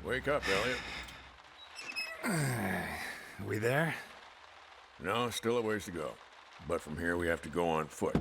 Wake up, Elliot. We there? No, still a ways to go. But from here, we have to go on foot.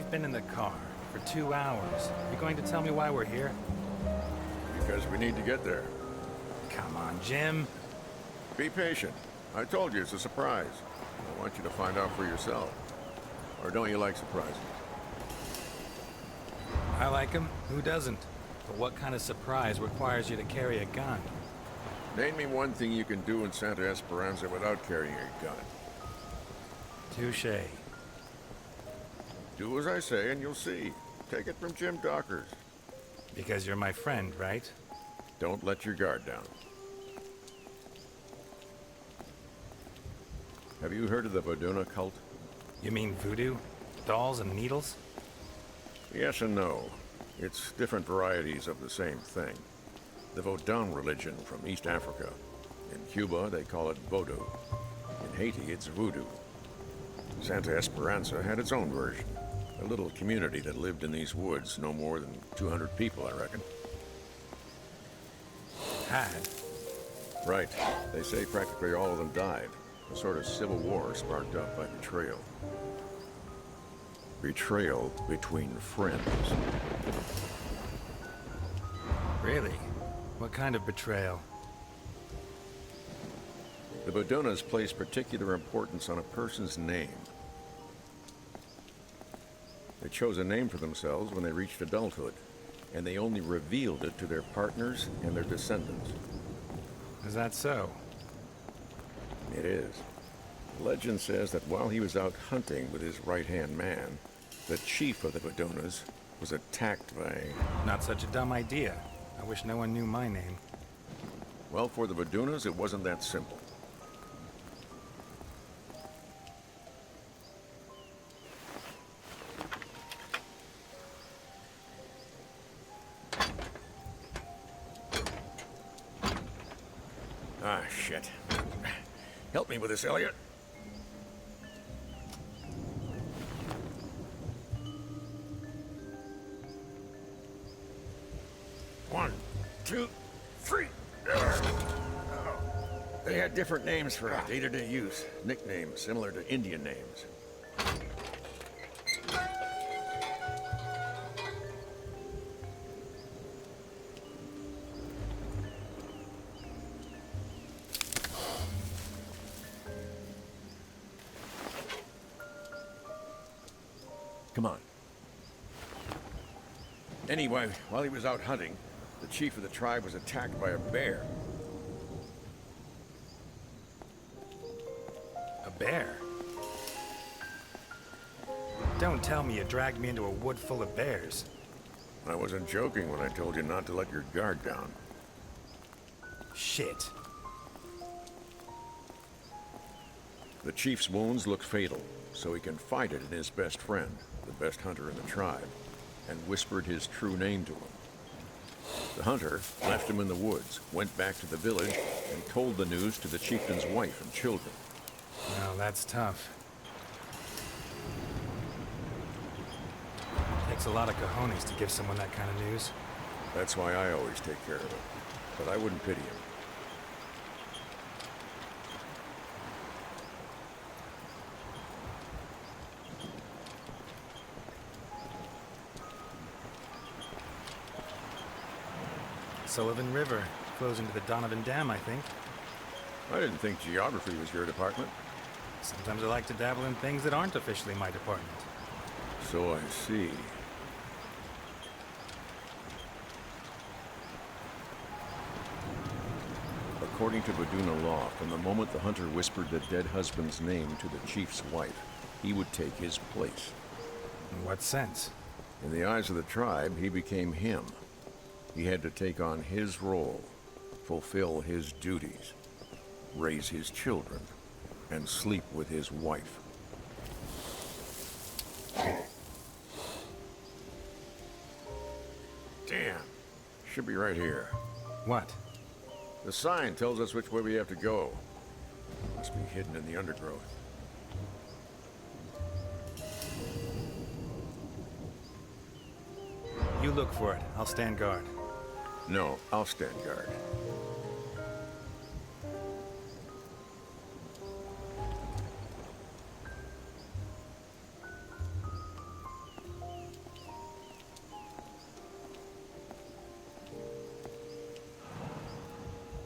Been in the car for 2 hours. You going to tell me why we're here? Because we need to get there. Come on, Jim. Be patient. I told you it's a surprise. I want you to find out for yourself. Or don't you like surprises? I like him. Who doesn't? But what kind of surprise requires you to carry a gun? Name me one thing you can do in Santa Esperanza without carrying a gun. Touché. Do as I say and you'll see. Take it from Jim Dockers. Because you're my friend, right? Don't let your guard down. Have you heard of the Voduna cult? You mean voodoo? Dolls and needles? Yes and no. It's different varieties of the same thing. The Vodun religion from East Africa. In Cuba, they call it Vodou. In Haiti, it's voodoo. Santa Esperanza had its own version. A little community that lived in these woods, no more than 200 people, I reckon. Had? Right. They say practically all of them died. A sort of civil war sparked up by betrayal. Betrayal between friends. Really? What kind of betrayal? The Badunas place particular importance on a person's name. They chose a name for themselves when they reached adulthood, and they only revealed it to their partners and their descendants. Is that so? It is. Legend says that while he was out hunting with his right-hand man, the chief of the Badunas was attacked by... Not such a dumb idea. I wish no one knew my name. Well, for the Badunas, it wasn't that simple. Ah, shit. Help me with this, Elliot. One, two, three. They had different names for day-to-day use. Nicknames similar to Indian names. Come on. Anyway, while he was out hunting, the chief of the tribe was attacked by a bear. A bear? Don't tell me you dragged me into a wood full of bears. I wasn't joking when I told you not to let your guard down. Shit. The chief's wounds look fatal, so he confided in his best friend, the best hunter in the tribe, and whispered his true name to him. The hunter left him in the woods, went back to the village, and told the news to the chieftain's wife and children. Well, that's tough. Takes a lot of cojones to give someone that kind of news. That's why I always take care of him. But I wouldn't pity him. Sullivan River flows into the Donovan Dam, I think. I didn't think geography was your department. Sometimes I like to dabble in things that aren't officially my department. So I see. According to Baduna law, from the moment the hunter whispered the dead husband's name to the chief's wife, he would take his place. In what sense? In the eyes of the tribe, he became him. He had to take on his role, fulfill his duties, raise his children, and sleep with his wife. Damn. Should be right here. What? The sign tells us which way we have to go. Must be hidden in the undergrowth. You look for it. I'll stand guard. No, I'll stand guard.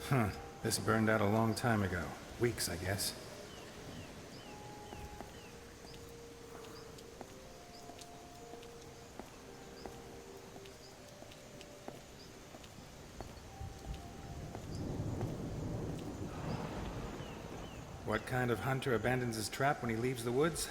Huh. This burned out a long time ago. Weeks, I guess. What kind of hunter abandons his trap when he leaves the woods?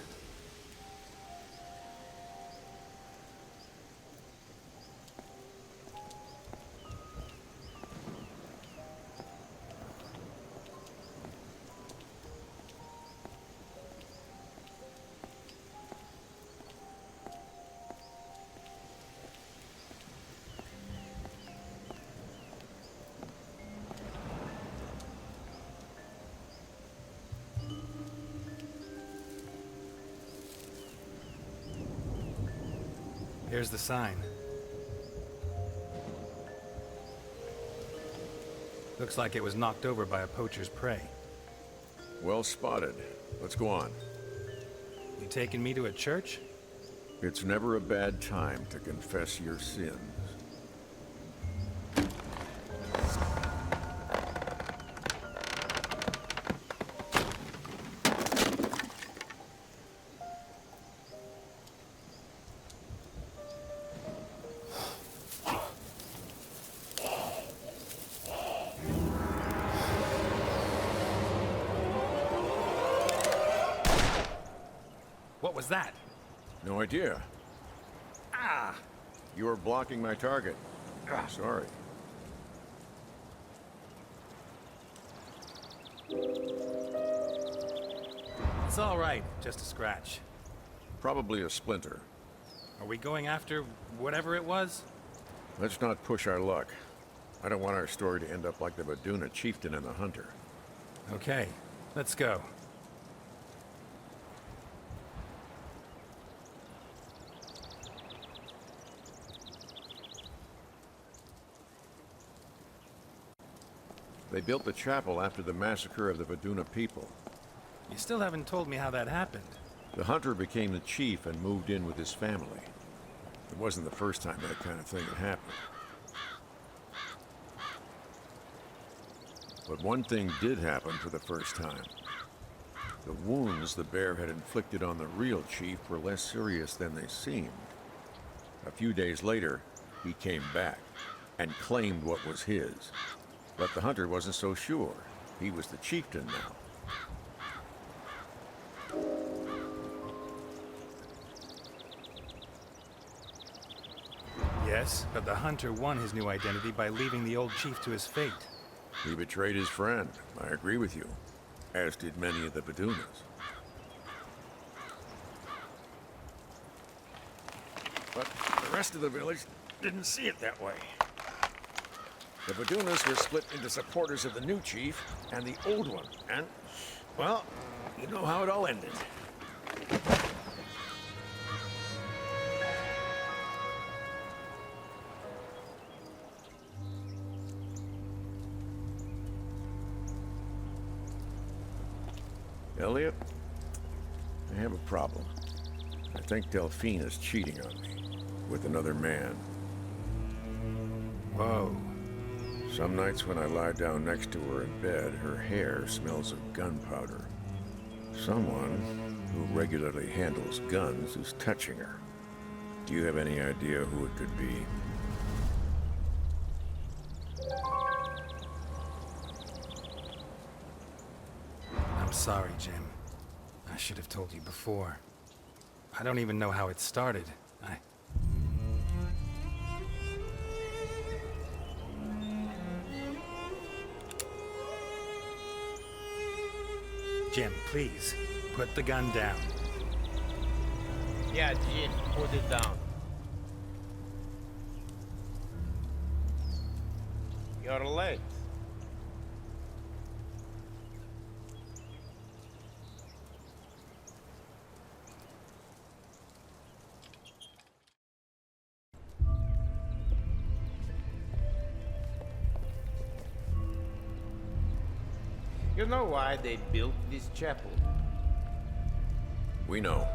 Here's the sign. Looks like it was knocked over by a poacher's prey. Well spotted. Let's go on. You taking me to a church? It's never a bad time to confess your sins. was that? No idea. Ah! You were blocking my target. Ah, sorry. It's all right, just a scratch. Probably a splinter. Are we going after whatever it was? Let's not push our luck. I don't want our story to end up like the Vaduna chieftain and the hunter. Okay, let's go. They built the chapel after the massacre of the Vaduna people. You still haven't told me how that happened. The hunter became the chief and moved in with his family. It wasn't the first time that kind of thing had happened. But one thing did happen for the first time. The wounds the bear had inflicted on the real chief were less serious than they seemed. A few days later, he came back and claimed what was his. But the hunter wasn't so sure. He was the chieftain now. Yes, but the hunter won his new identity by leaving the old chief to his fate. He betrayed his friend. I agree with you. As did many of the Vadunas. But the rest of the village didn't see it that way. The Vadunas were split into supporters of the new chief and the old one. And, well, you know how it all ended. Elliot, I have a problem. I think Delphine is cheating on me with another man. Whoa. Some nights when I lie down next to her in bed, her hair smells of gunpowder. Someone who regularly handles guns is touching her. Do you have any idea who it could be? I'm sorry, Jim. I should have told you before. I don't even know how it started. Jim, please, put the gun down. Yeah, Jim, put it down. You're late. You know why they built this chapel? We know.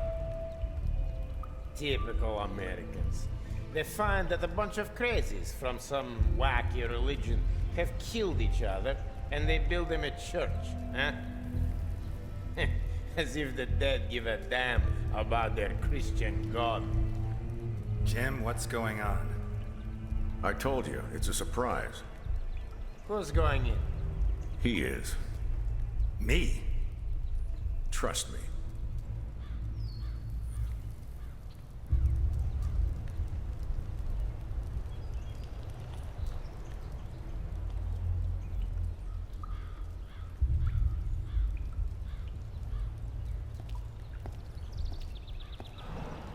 Typical Americans. They find that a bunch of crazies from some wacky religion have killed each other, and they build them a church, huh? As if the dead give a damn about their Christian God. Jim, what's going on? I told you, it's a surprise. Who's going in? He is. Me? Trust me.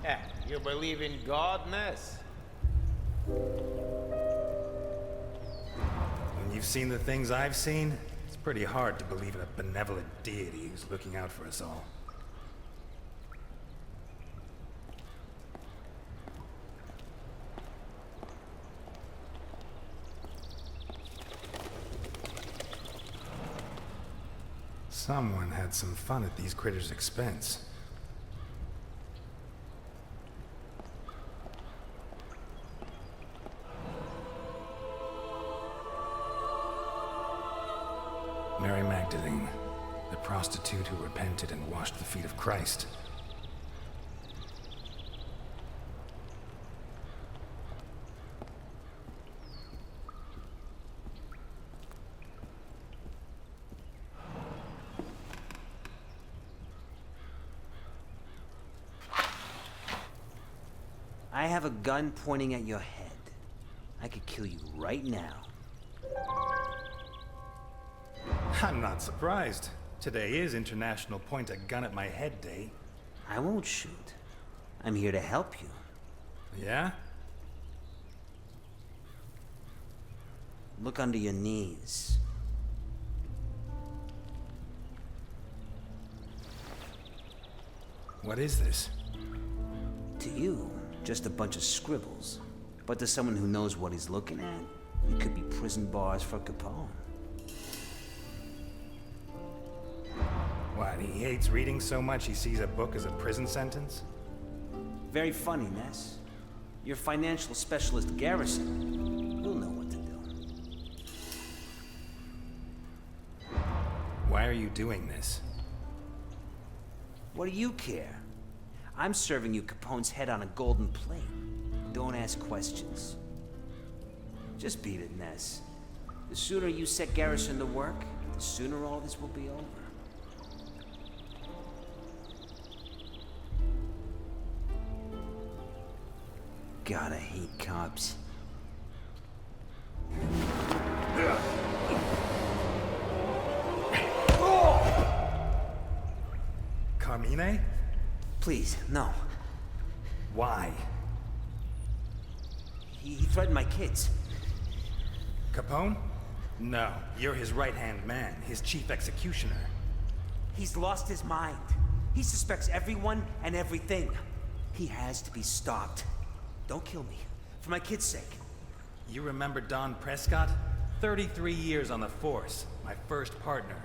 Yeah, you believe in God, Ness? When you've seen the things I've seen, it's pretty hard to believe in a benevolent deity who's looking out for us all. Someone had some fun at these critters' expense. Mary Magdalene, the prostitute who repented and washed the feet of Christ. I have a gun pointing at your head. I could kill you right now. I'm not surprised. Today is International Point a Gun at My Head Day. I won't shoot. I'm here to help you. Yeah? Look under your knees. What is this? To you, just a bunch of scribbles. But to someone who knows what he's looking at, it could be prison bars for Capone. What, he hates reading so much he sees a book as a prison sentence? Very funny, Ness. Your financial specialist, Garrison, he'll know what to do. Why are you doing this? What do you care? I'm serving you Capone's head on a golden plate. Don't ask questions. Just beat it, Ness. The sooner you set Garrison to work, the sooner all this will be over. God, I hate cops. Carmine? Please, no. Why? He threatened my kids. Capone? No, you're his right-hand man, his chief executioner. He's lost his mind. He suspects everyone and everything. He has to be stopped. Don't kill me. For my kids' sake. You remember Don Prescott? 33 years on the force, my first partner.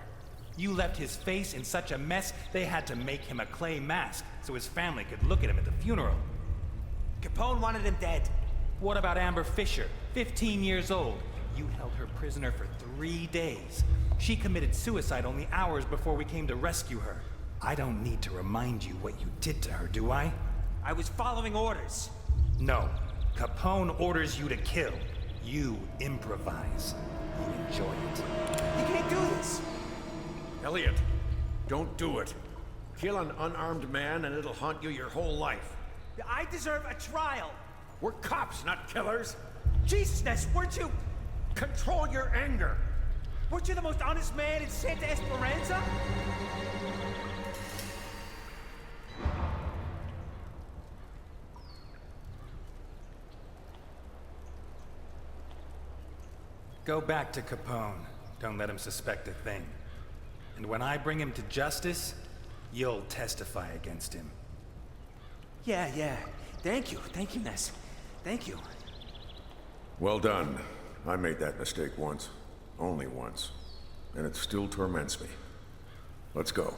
You left his face in such a mess, they had to make him a clay mask so his family could look at him at the funeral. Capone wanted him dead. What about Amber Fisher, 15 years old? You held her prisoner for 3 days. She committed suicide only hours before we came to rescue her. I don't need to remind you what you did to her, do I? I was following orders. No. Capone orders you to kill. You improvise. You enjoy it. You can't do this. Elliot, don't do it. Kill an unarmed man and it'll haunt you your whole life. I deserve a trial. We're cops, not killers. Jesus, Ness, weren't you... Control your anger. Weren't you the most honest man in Santa Esperanza? Go back to Capone. Don't let him suspect a thing. And when I bring him to justice, you'll testify against him. Yeah. Thank you, Ness. Thank you. Well done. I made that mistake once. Only once. And it still torments me. Let's go.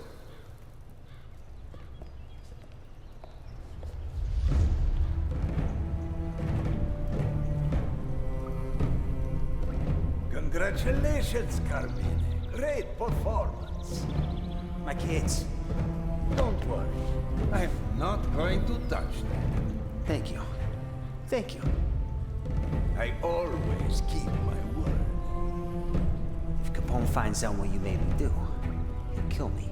Congratulations, Carmine. Great performance. My kids. Don't worry. I'm not going to touch them. Thank you. I always keep my word. If Capone finds out what you made him do, he'll kill me.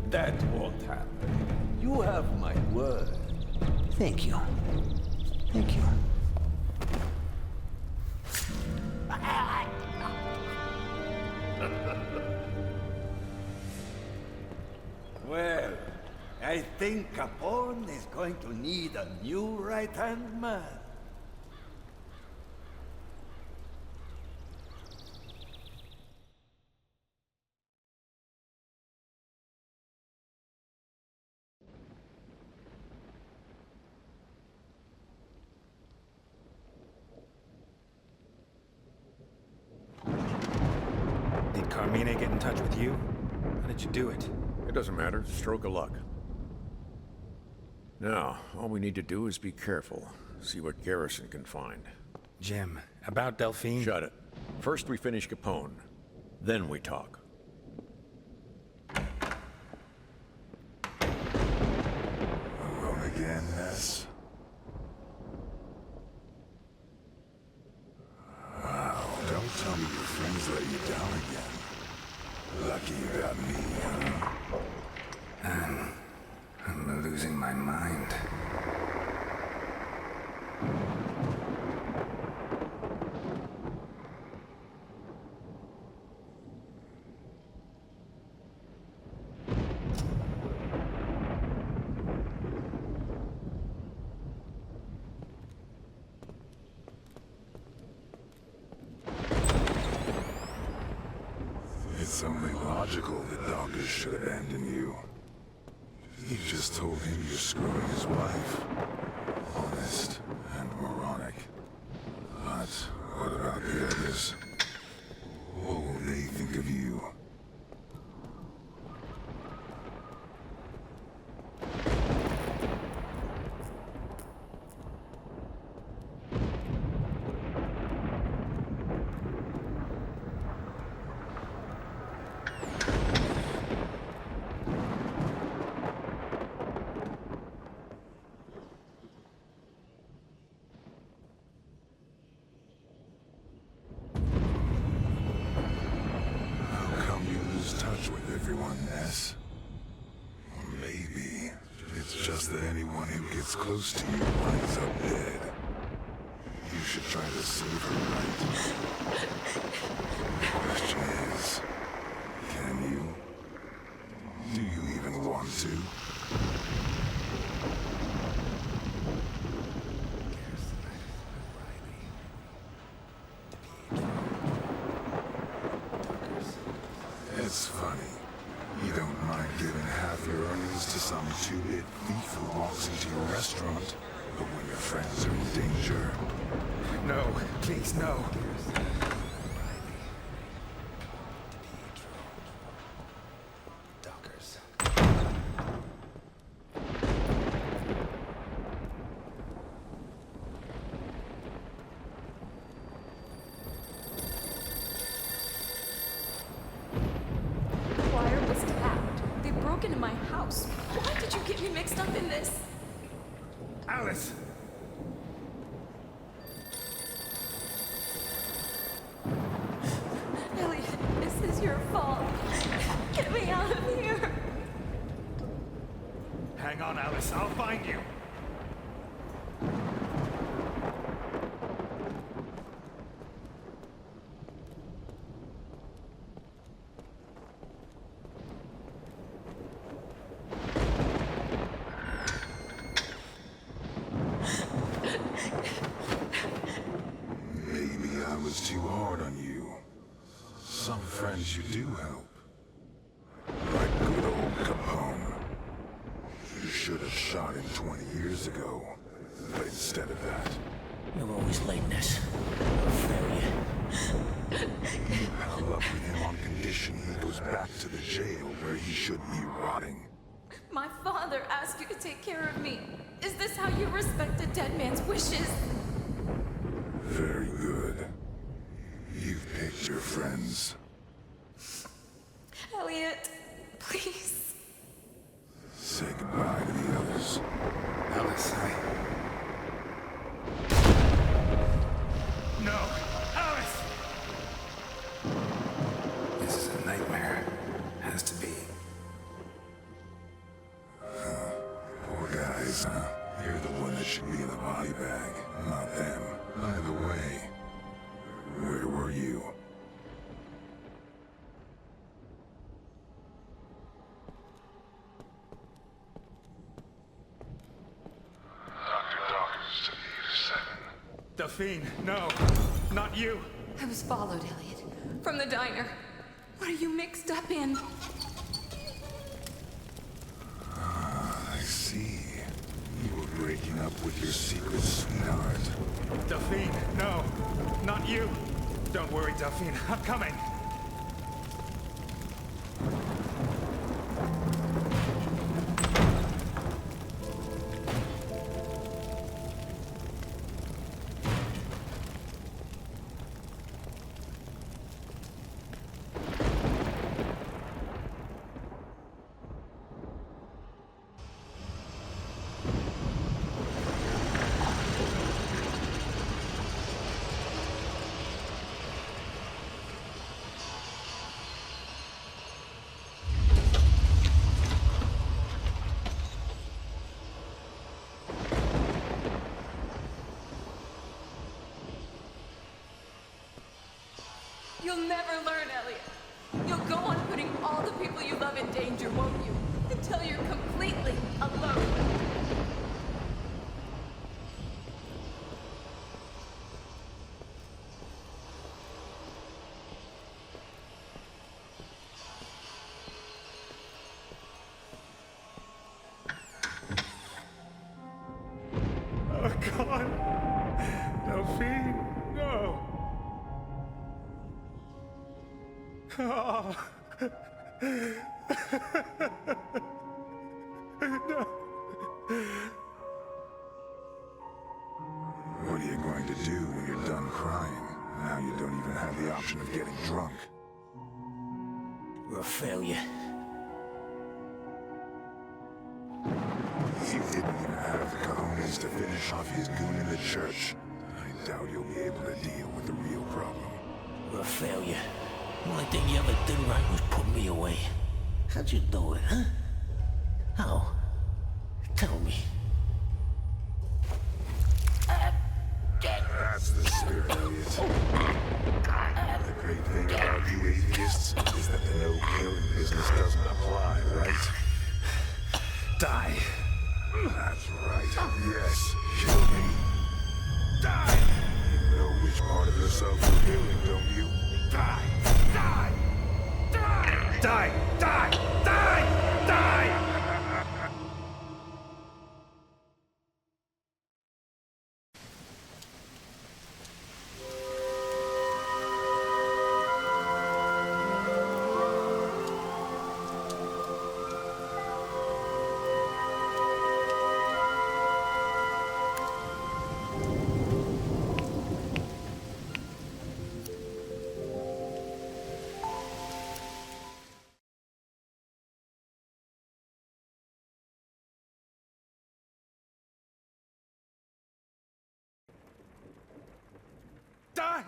That won't happen. You have my word. Thank you. Well, I think Capone is going to need a new right-hand man. Did Carmine get in touch with you? How did you do it? It doesn't matter. Stroke of luck. Now, all we need to do is be careful. See what Garrison can find. Jim, about Delphine? Shut it. First we finish Capone. Then we talk. Alone again, Ness? Wow, don't tell me your friends let you down again. Lucky you got me, huh? I'm losing my mind. should abandon you. You just told him you're screwing his wife. Honest and moronic. But what about the others? What will they think of you? Maybe it's just that anyone who gets close to you winds up dead. You should try to save her, right? The question is, can you? Do you even want to? It's funny. You don't mind giving half your earnings to some two-bit thief who walks into your restaurant, but when your friends are in danger... No, please, no. Dockers. Wire was tapped. They broke into my house. Why did you get me mixed up in this? Alice! Elliot, this is your fault. Get me out of here. Hang on, Alice. I'll find you. Maybe I was too hard on you. Some friends you do help. Like good old Capone. You should have shot him 20 years ago. But instead of that, You're always late, Ness. I'll fail you. you pal up with him on condition he goes back to the jail where he should be rotting. My father asked you to take care of me. Is this how you respect a dead man's wishes? Very good. You've picked your friends. Elliot, please. Say goodbye to the others. Alice, No! Alice! This is a nightmare. Has to be. Poor guys, huh? You're the one that should be in the body bag, not them. Either way, where were you? Delphine, no! Not you! I was followed, Elliot. From the diner. What are you mixed up in? I see. You were breaking up with your secret sweetheart. Delphine, no! Not you! Don't worry, Delphine. I'm coming! You'll never learn, Elliot. You'll go on putting all the people you love in danger, won't you? Until you're completely alone. God! Delphine, no! Oh. No. What are you going to do when you're done crying? Now you don't even have the option of getting drunk. We're a failure. He didn't even have the cojones to finish off his goon in the church. I doubt you'll be able to deal with the real problem. We're a failure. The only thing you ever did right was put me away. How'd you do it, huh? How? Tell me. That's the spirit, Elliot. The great thing about you atheists is that the no-killing business doesn't apply, right? Die! That's right. Yes, kill me. Die! You know which part of yourself you're killing, don't you? Die! Die! Die! Die! Die! Die! Die! Die!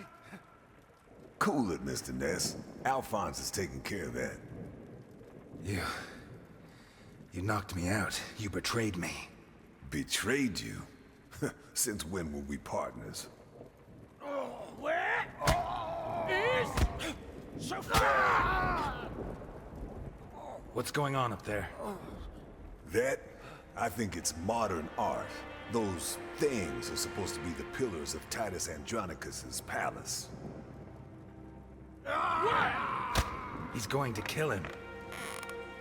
Cool it, Mr. Ness. Alphonse is taking care of that. You knocked me out. You betrayed me. Betrayed you? Since when were we partners? Where is Sophia? What's going on up there? That? I think it's modern art. Those things are supposed to be the pillars of Titus Andronicus's palace. He's going to kill him.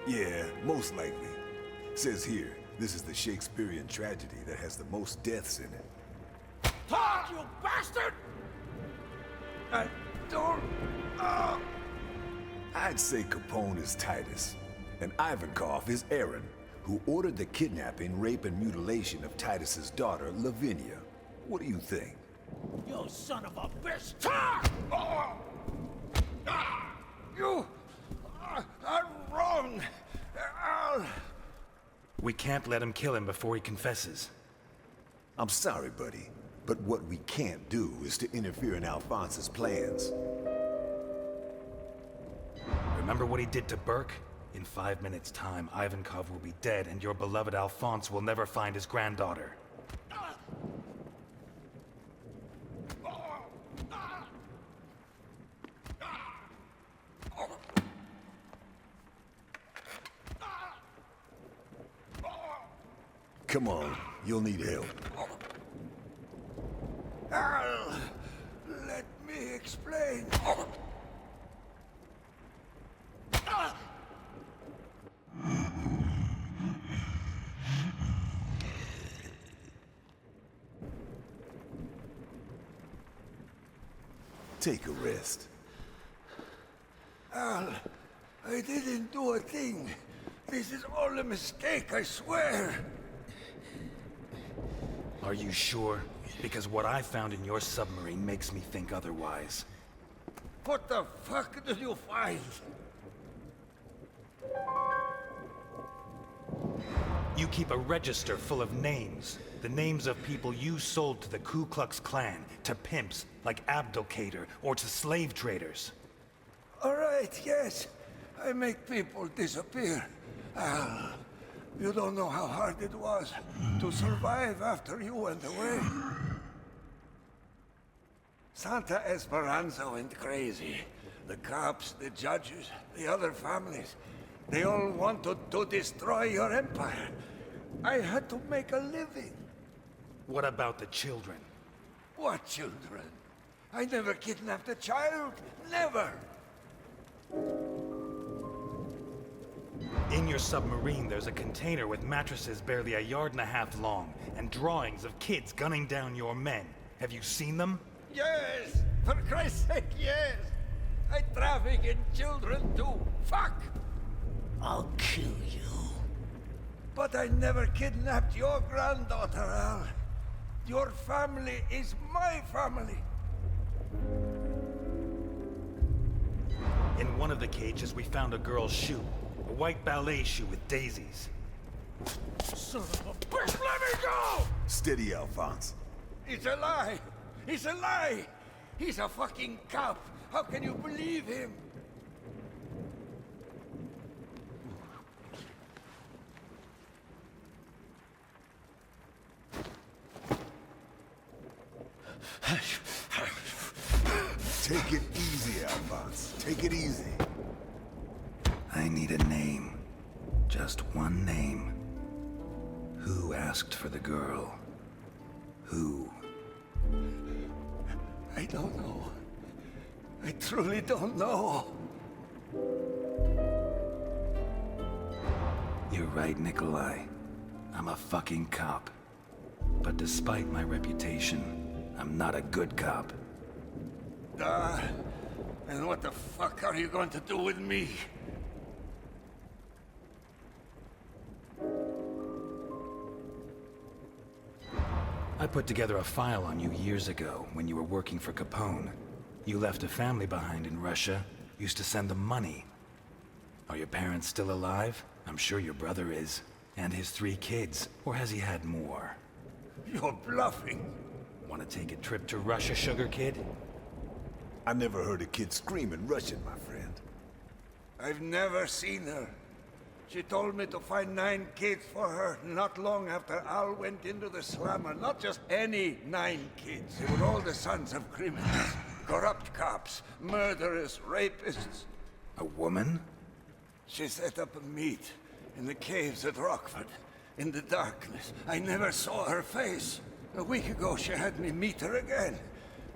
Yeah, most likely. Says here, this is the Shakespearean tragedy that has the most deaths in it. Talk, you bastard! I don't... I'd say Capone is Titus, and Ivankov is Aaron, who ordered the kidnapping, rape, and mutilation of Titus's daughter, Lavinia. What do you think? You son of a bitch! Talk! You are wrong. We can't let him kill him before he confesses. I'm sorry, buddy, but what we can't do is to interfere in Alphonse's plans. Remember what he did to Burke? In 5 minutes' time, Ivankov will be dead, and your beloved Alphonse will never find his granddaughter. Come on, you'll need help. Al, let me explain. Take a rest. Al, I didn't do a thing. This is all a mistake, I swear. Are you sure? Because what I found in your submarine makes me think otherwise. What the fuck did you find? You keep a register full of names. The names of people you sold to the Ku Klux Klan, to pimps like Abdulkader, or to slave traders. All right, yes. I make people disappear. Al, you don't know how hard it was to survive after you went away. Santa Esperanza went crazy. The cops, the judges, the other families, they all wanted to destroy your empire. I had to make a living. What about the children? What children? I never kidnapped a child. Never. In your submarine, there's a container with mattresses barely 1.5 yards long, and drawings of kids gunning down your men. Have you seen them? Yes! For Christ's sake, yes! I traffic in children too. Fuck! I'll kill you. But I never kidnapped your granddaughter, Al. Your family is my family. In one of the cages, we found a girl's shoe. A white ballet shoe with daisies. Son of a bitch, let me go! Steady, Alphonse. It's a lie! It's a lie! He's a fucking cop! How can you believe him? Take it easy, Alphonse. Take it easy. I need a name. Just one name. Who asked for the girl? Who? I don't know. I truly don't know. You're right, Nikolai. I'm a fucking cop. But despite my reputation, I'm not a good cop. And what the fuck are you going to do with me? I put together a file on you years ago when you were working for Capone. You left a family behind in Russia, used to send them money. Are your parents still alive? I'm sure your brother is. And his 3 kids. Or has he had more? You're bluffing. Want to take a trip to Russia, Sugar Kid? I never heard a kid scream in Russian, my friend. I've never seen her. She told me to find 9 kids for her not long after Al went into the slammer. Not just any 9 kids. They were all the sons of criminals. Corrupt cops, murderers, rapists. A woman? She set up a meet in the caves at Rockford. In the darkness. I never saw her face. A week ago she had me meet her again.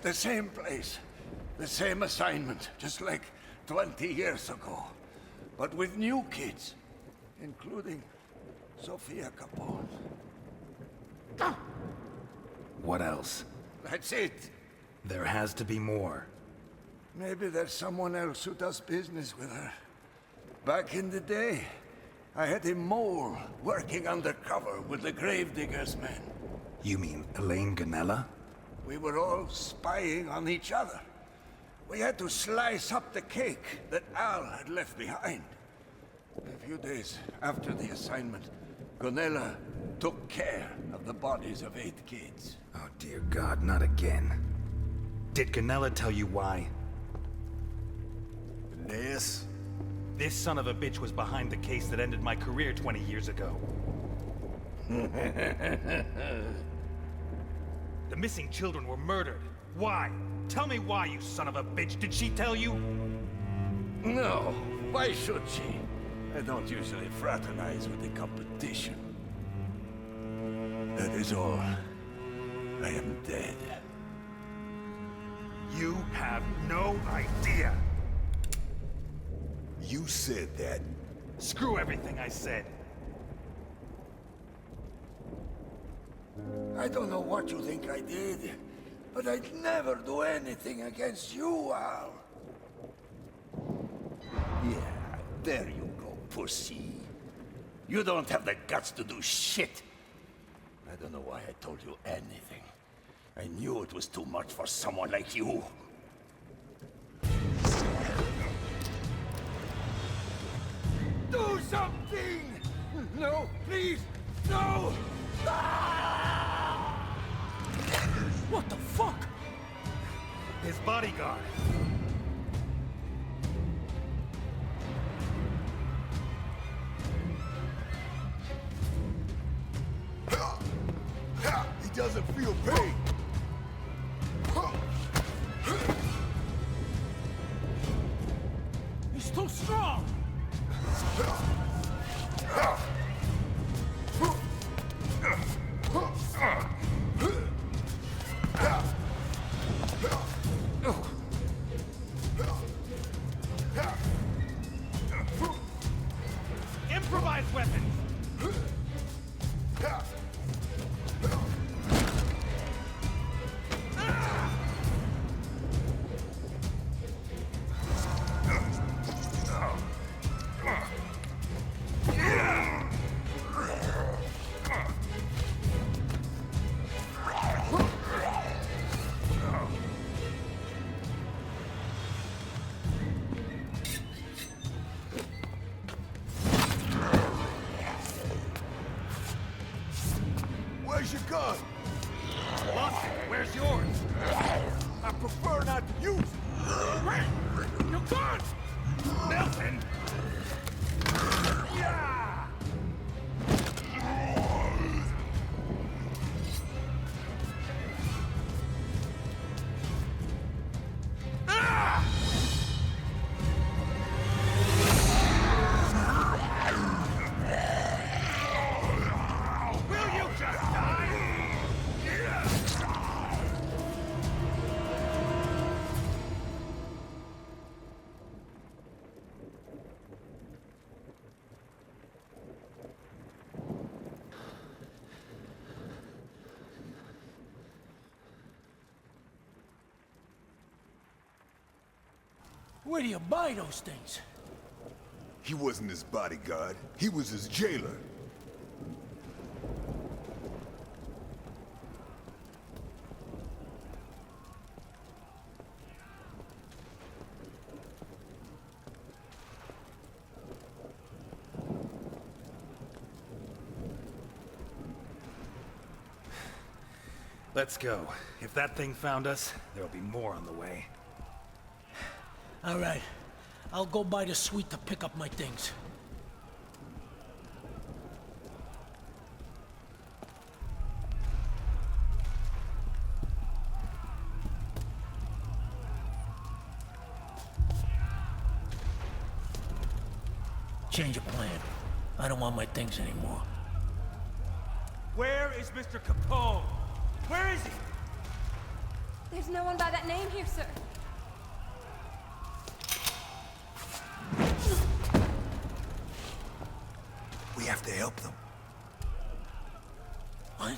The same place. The same assignment. Just like 20 years ago. But with new kids. Including Sofia Capone. What else? That's it. There has to be more. Maybe there's someone else who does business with her. Back in the day, I had a mole working undercover with the Gravediggers men. You mean Elaine Ganella? We were all spying on each other. We had to slice up the cake that Al had left behind. A few days after the assignment, Gonella took care of the bodies of 8 kids. Oh dear God, not again. Did Ganella tell you why? Ness? This son of a bitch was behind the case that ended my career 20 years ago. The missing children were murdered. Why? Tell me why, you son of a bitch. Did she tell you? No, why should she? I don't usually fraternize with the competition. That is all. I am dead. You have no idea. You said that. Screw everything I said. I don't know what you think I did, but I'd never do anything against you, Al. Yeah, there you go, pussy. You don't have the guts to do shit. I don't know why I told you anything. I knew it was too much for someone like you. Do something! No, please, no! What the fuck? His bodyguard. He doesn't feel pain. He's too strong! Come on! Melton! Where do you buy those things? He wasn't his bodyguard. He was his jailer. Let's go. If that thing found us, there'll be more on the way. All right. I'll go by the suite to pick up my things. Change of plan. I don't want my things anymore. Where is Mr. Capone? Where is he? There's no one by that name here, sir. We have to help them. What?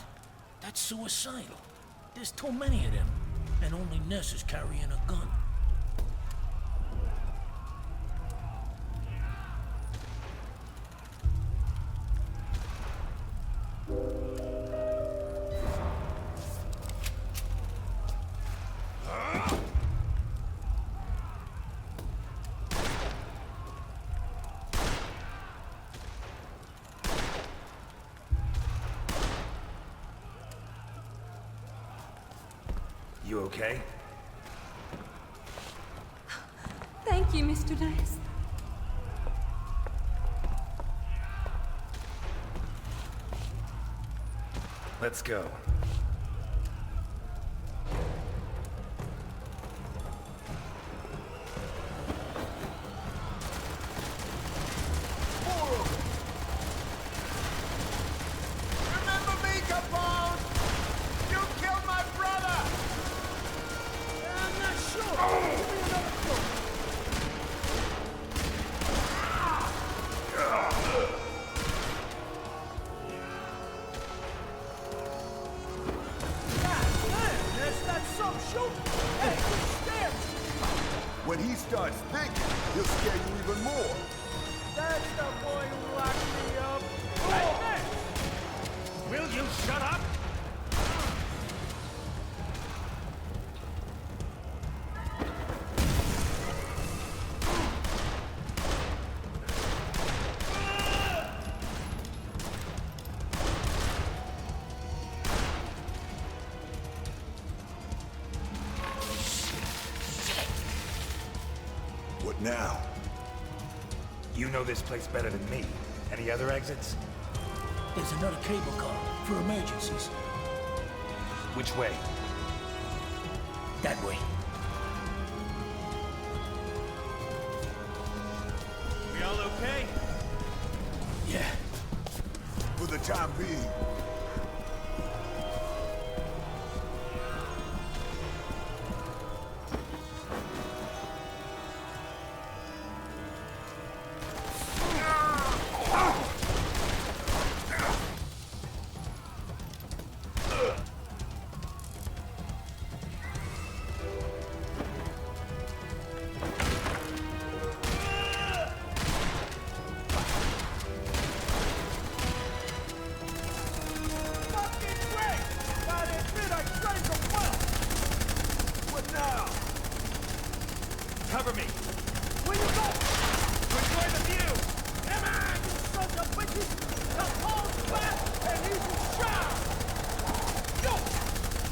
That's suicidal. There's too many of them. And only Ness is carrying a gun. You okay? Thank you, Mr. Ness. Let's go. Remember me, Capone? You killed my brother! I'm not sure. Give me another clue. That's not some shooting. Hey, you scared me. When he starts thinking, he'll scare you even more. That's the boy who locked me up. Hey, Ness! Will you shut up? What now? You know this place better than me. Any other exits? There's another cable car for emergencies. Which way? That way. We all okay? Yeah. For the time being. Fucking great! Gotta admit, I trained them well. What now? Cover me! Where you going? Enjoy the view! Come on, you sons of bitches! Capone's back, and he's in charge! Yo!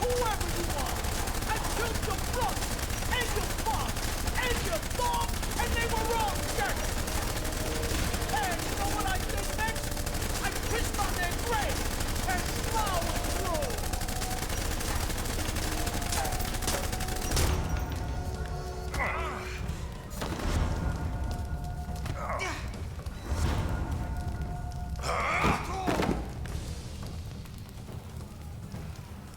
Whoever you are! I killed your brother, and your father, and your dog, they're great and flowing through.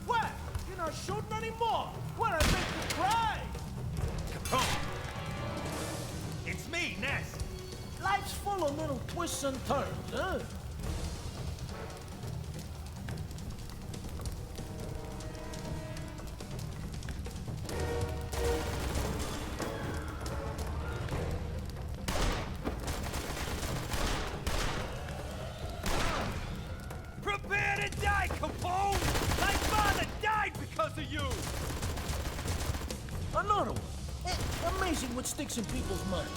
What? You're not shooting anymore? What, I make you cry? Capone! It's me, Ness. Life's full of little twists and turns, huh? Prepare to die, Capone! My father died because of you! Another one. Amazing what sticks in people's minds.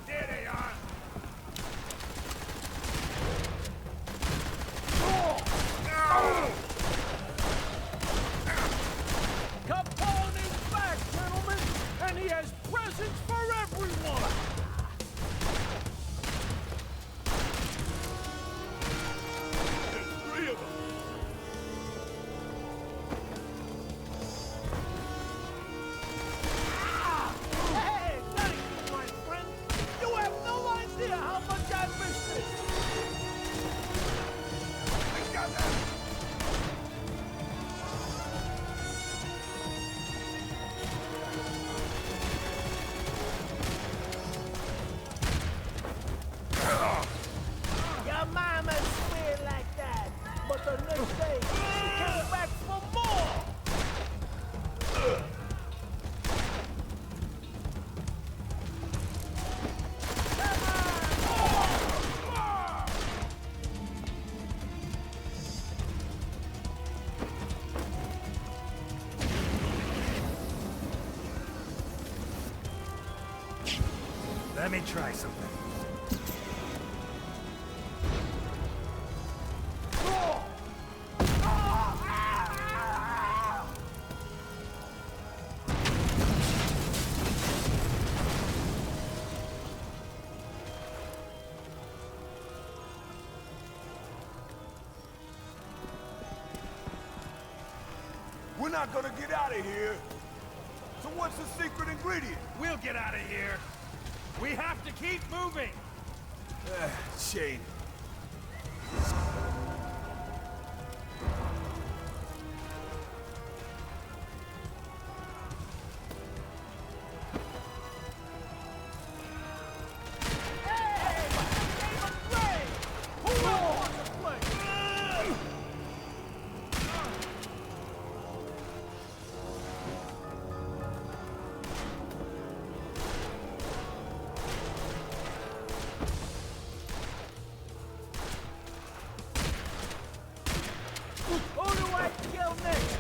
There they are! Capone is back, gentlemen, and he has presents for everyone. There's 3 of them! Hey, thank you, my friend. You have no idea how much I miss this. I got them! Your mama swear like that, but the next day she came back for more. Let me try something. We're not gonna get out of here. So what's the secret ingredient? We'll get out of here! We have to keep moving! Shane. Who do I kill next?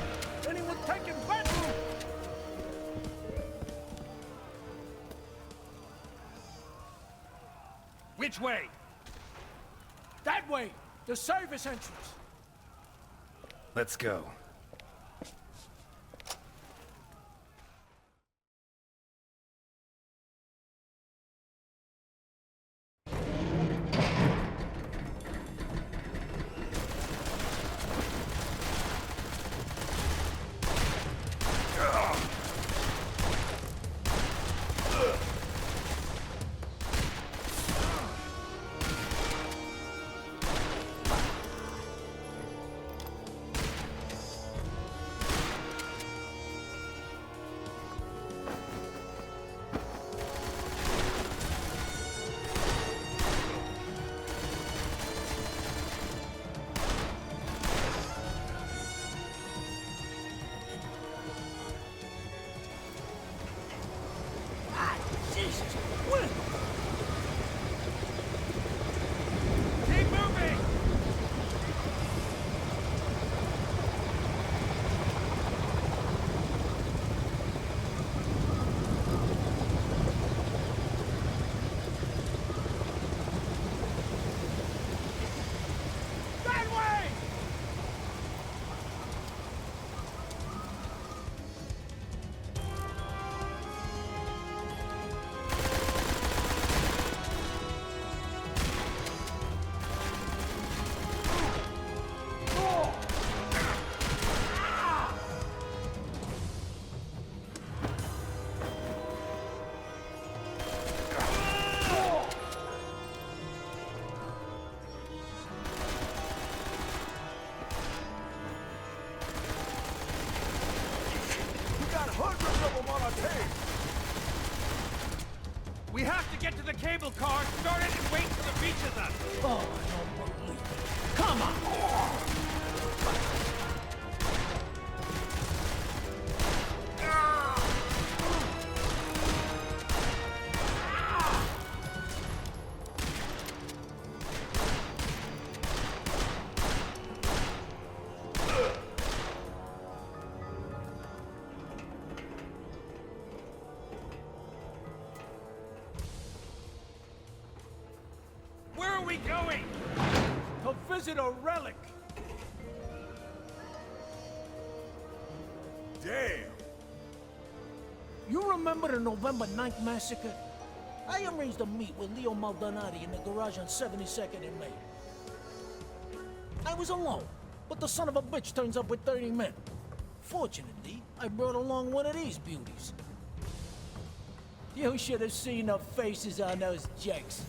Anyone taking bedroom? Which way? That way, the service entrance. Let's go. Keep moving! We have to get to the cable car, start it, and wait till it reaches us! Oh, I don't believe it. Come on! Where are we going? To visit a relic. Damn! You remember the November 9th massacre? I arranged a meet with Leo Maldonati in the garage on 72nd and Main. I was alone, but the son of a bitch turns up with 30 men. Fortunately, I brought along one of these beauties. You should have seen the faces on those jacks.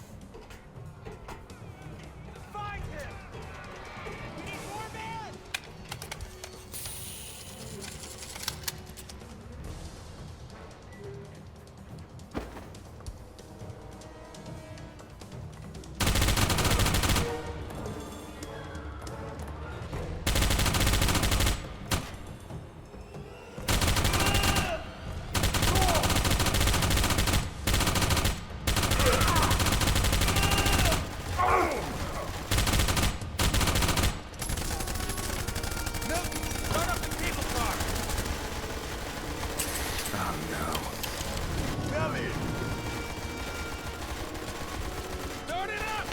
Find him! We need more men! Start up the cable car! Oh no. Belly! Start it up!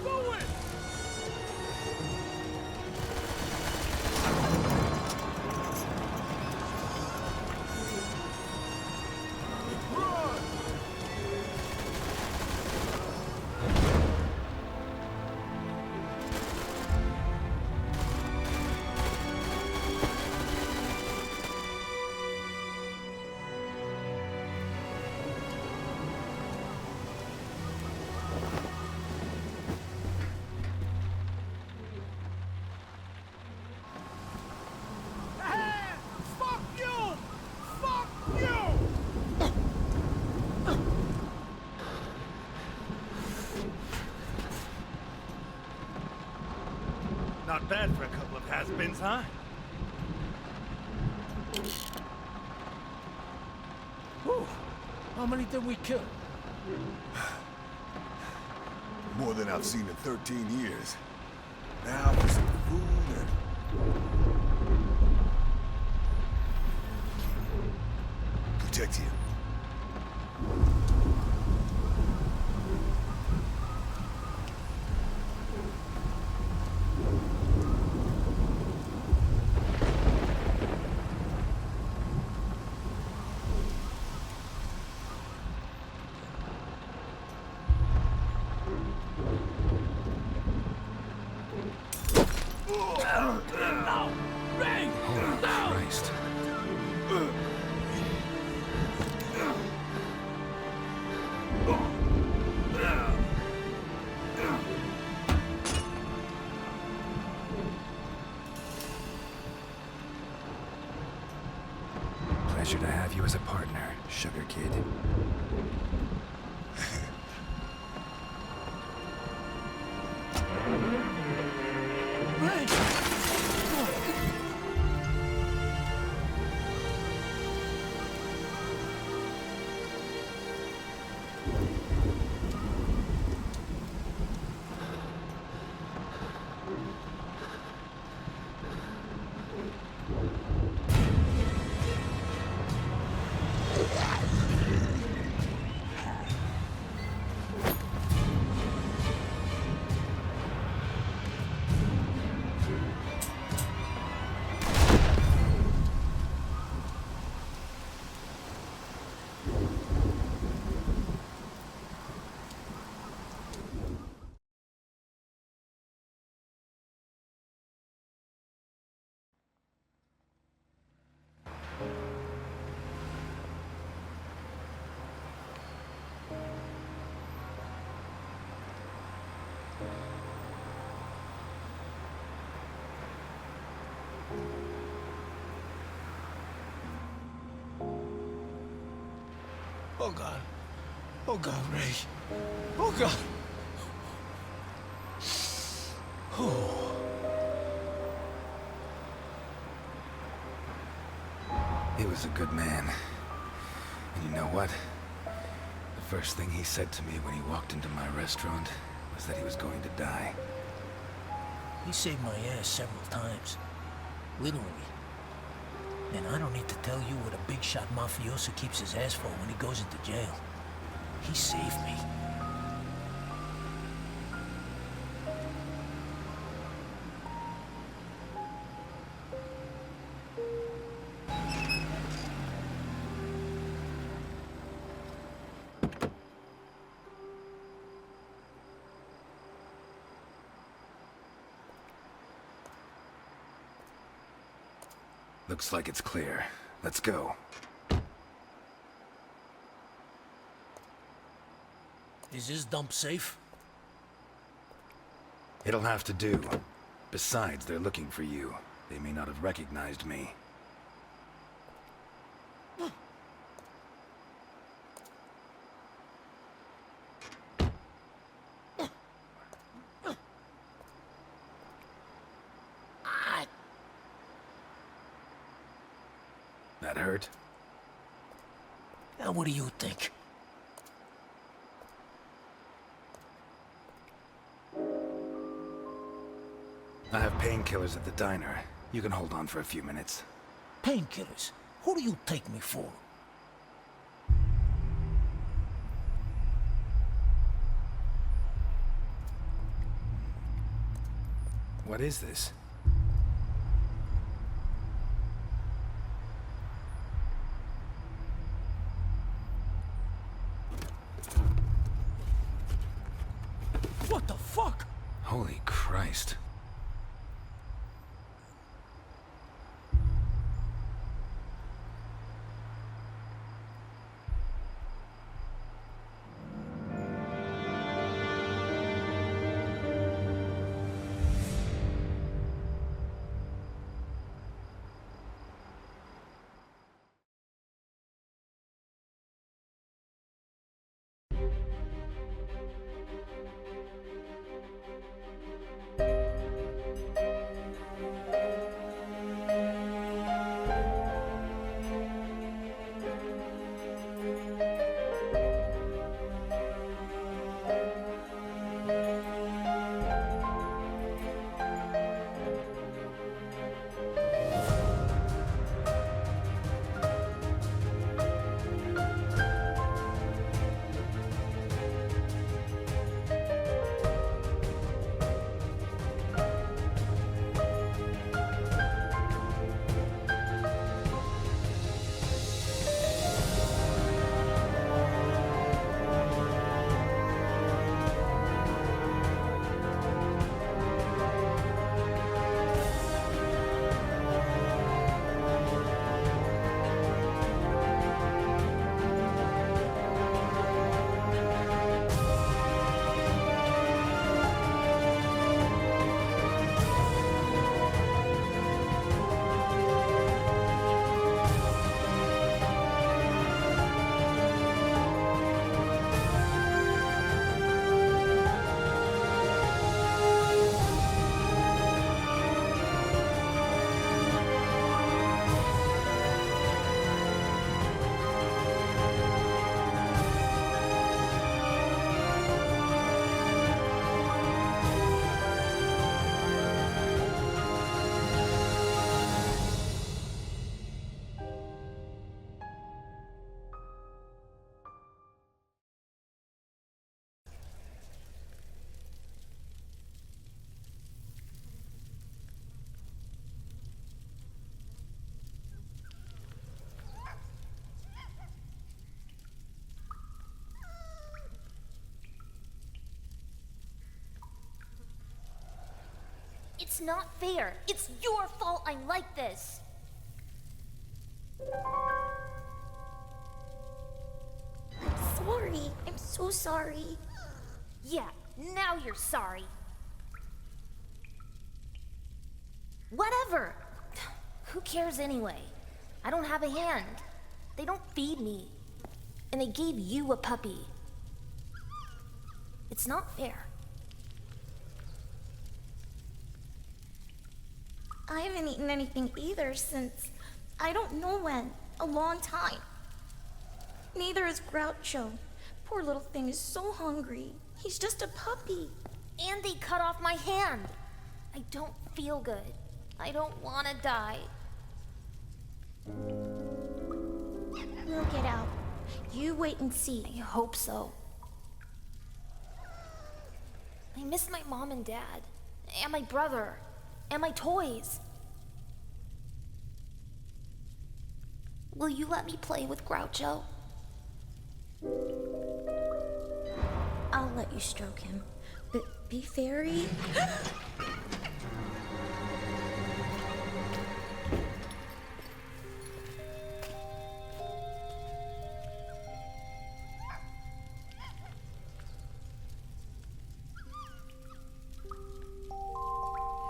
Move it! Hey! Fuck you! Fuck you! Not bad for a couple of has-beens, huh? Whew. How many did we kill? More than I've seen in 13 years. Now for some food and... Protect him. Holy Christ. Pleasure to have you as a partner, Sugar Kid. Oh, God. Oh, God, Ray. Oh, God. Oh. He was a good man. And you know what? The first thing he said to me when he walked into my restaurant was that he was going to die. He saved my ass several times. Literally. And I don't need to tell you what a big shot mafioso keeps his ass for when he goes into jail. He saved me. Looks like it's clear. Let's go. Is this dump safe? It'll have to do. Besides, they're looking for you. They may not have recognized me. That hurt? Now, what do you think? I have painkillers at the diner. You can hold on for a few minutes. Painkillers? Who do you take me for? What is this? What the fuck? Holy Christ. It's not fair. It's your fault I'm like this. I'm sorry. I'm so sorry. Yeah, now you're sorry. Whatever. Who cares anyway? I don't have a hand. They don't feed me. and they gave you a puppy. It's not fair. I haven't eaten anything either since I don't know when. A long time. Neither is Groucho. Poor little thing is so hungry. He's just a puppy. And they cut off my hand. I don't feel good. I don't want to die. We'll get out. You wait and see. I hope so. I miss my mom and dad. And my brother. And my toys. Will you let me play with Groucho? I'll let you stroke him, but be very...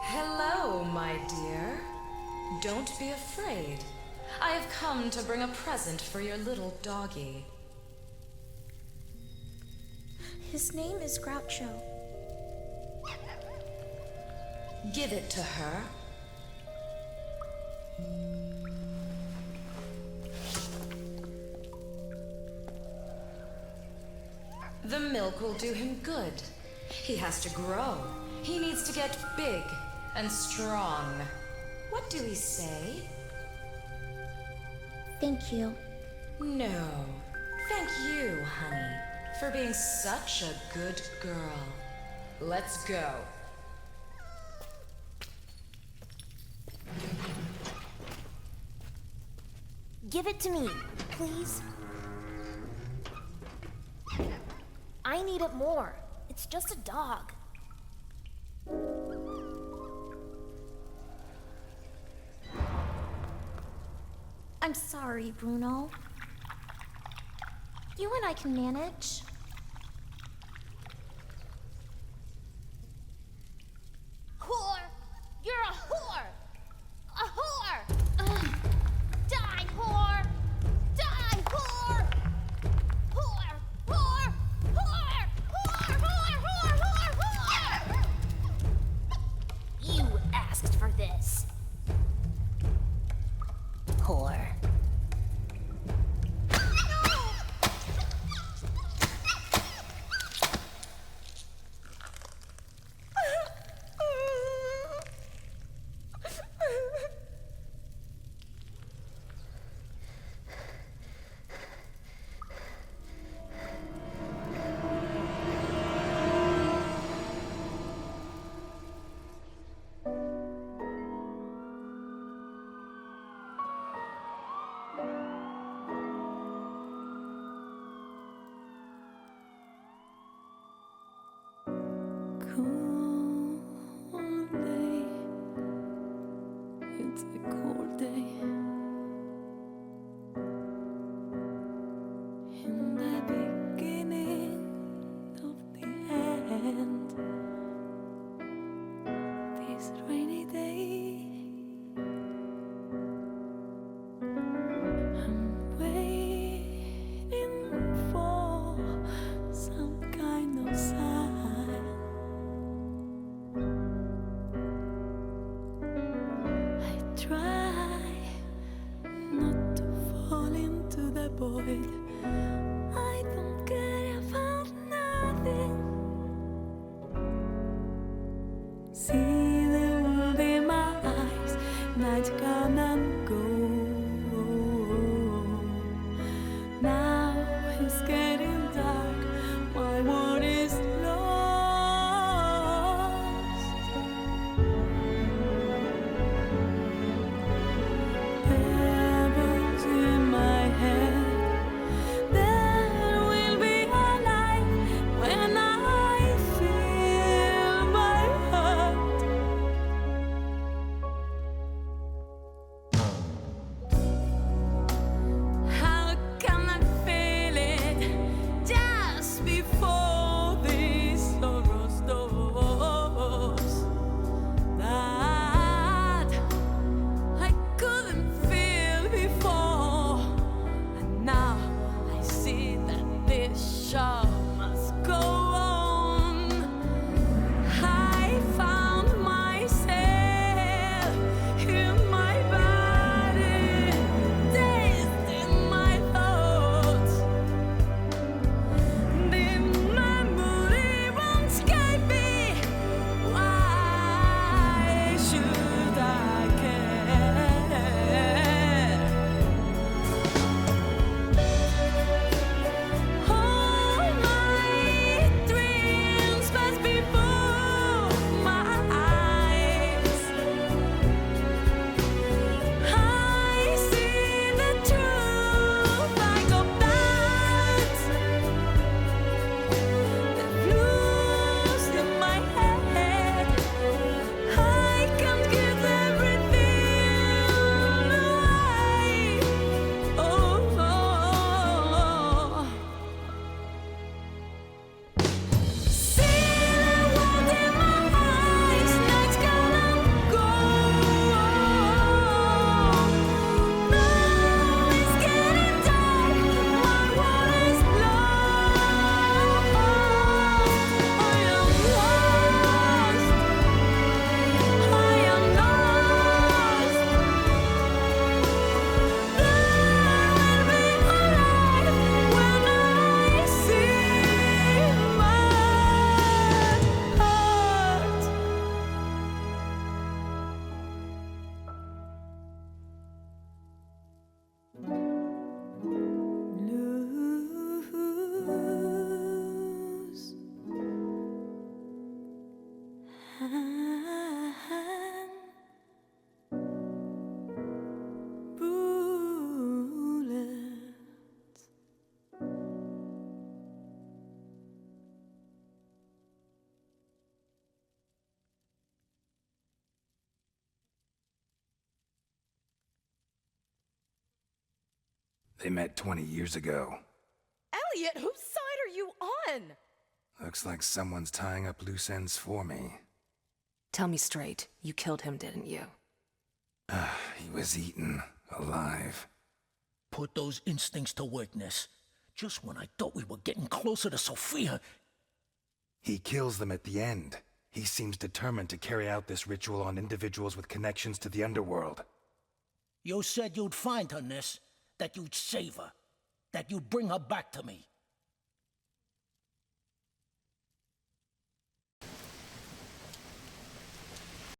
Hello, my dear. Don't be afraid. I have come to bring a present for your little doggy. His name is Groucho. Give it to her. The milk will do him good. He has to grow. He needs to get big and strong. What do we say? Thank you. No. Thank you, honey, for being such a good girl. Let's go. Give it to me, please. I need it more. It's just a dog. I'm sorry, Bruno. You and I can manage. Whore! You're a whore! A whore! Die, whore! Die, whore! Whore! Whore! Whore! Whore! Whore! Whore! Whore! Whore! You asked for this. Whore. It's a cold day. In the beginning of the end, this rainy day, I'm waiting for some kind of sign. I try not to fall into the void. I don't care about nothing. See the world in my eyes, nights come and go. Now it's getting dark, my world is lost. Heaven's in my head. They met 20 years ago. Elliot, whose side are you on? Looks like someone's tying up loose ends for me. Tell me straight. You killed him, didn't you? He was eaten, alive. Put those instincts to work, Ness. Just when I thought we were getting closer to Sophia. He kills them at the end. He seems determined to carry out this ritual on individuals with connections to the underworld. You said you'd find her, Ness. That you'd save her. That you'd bring her back to me.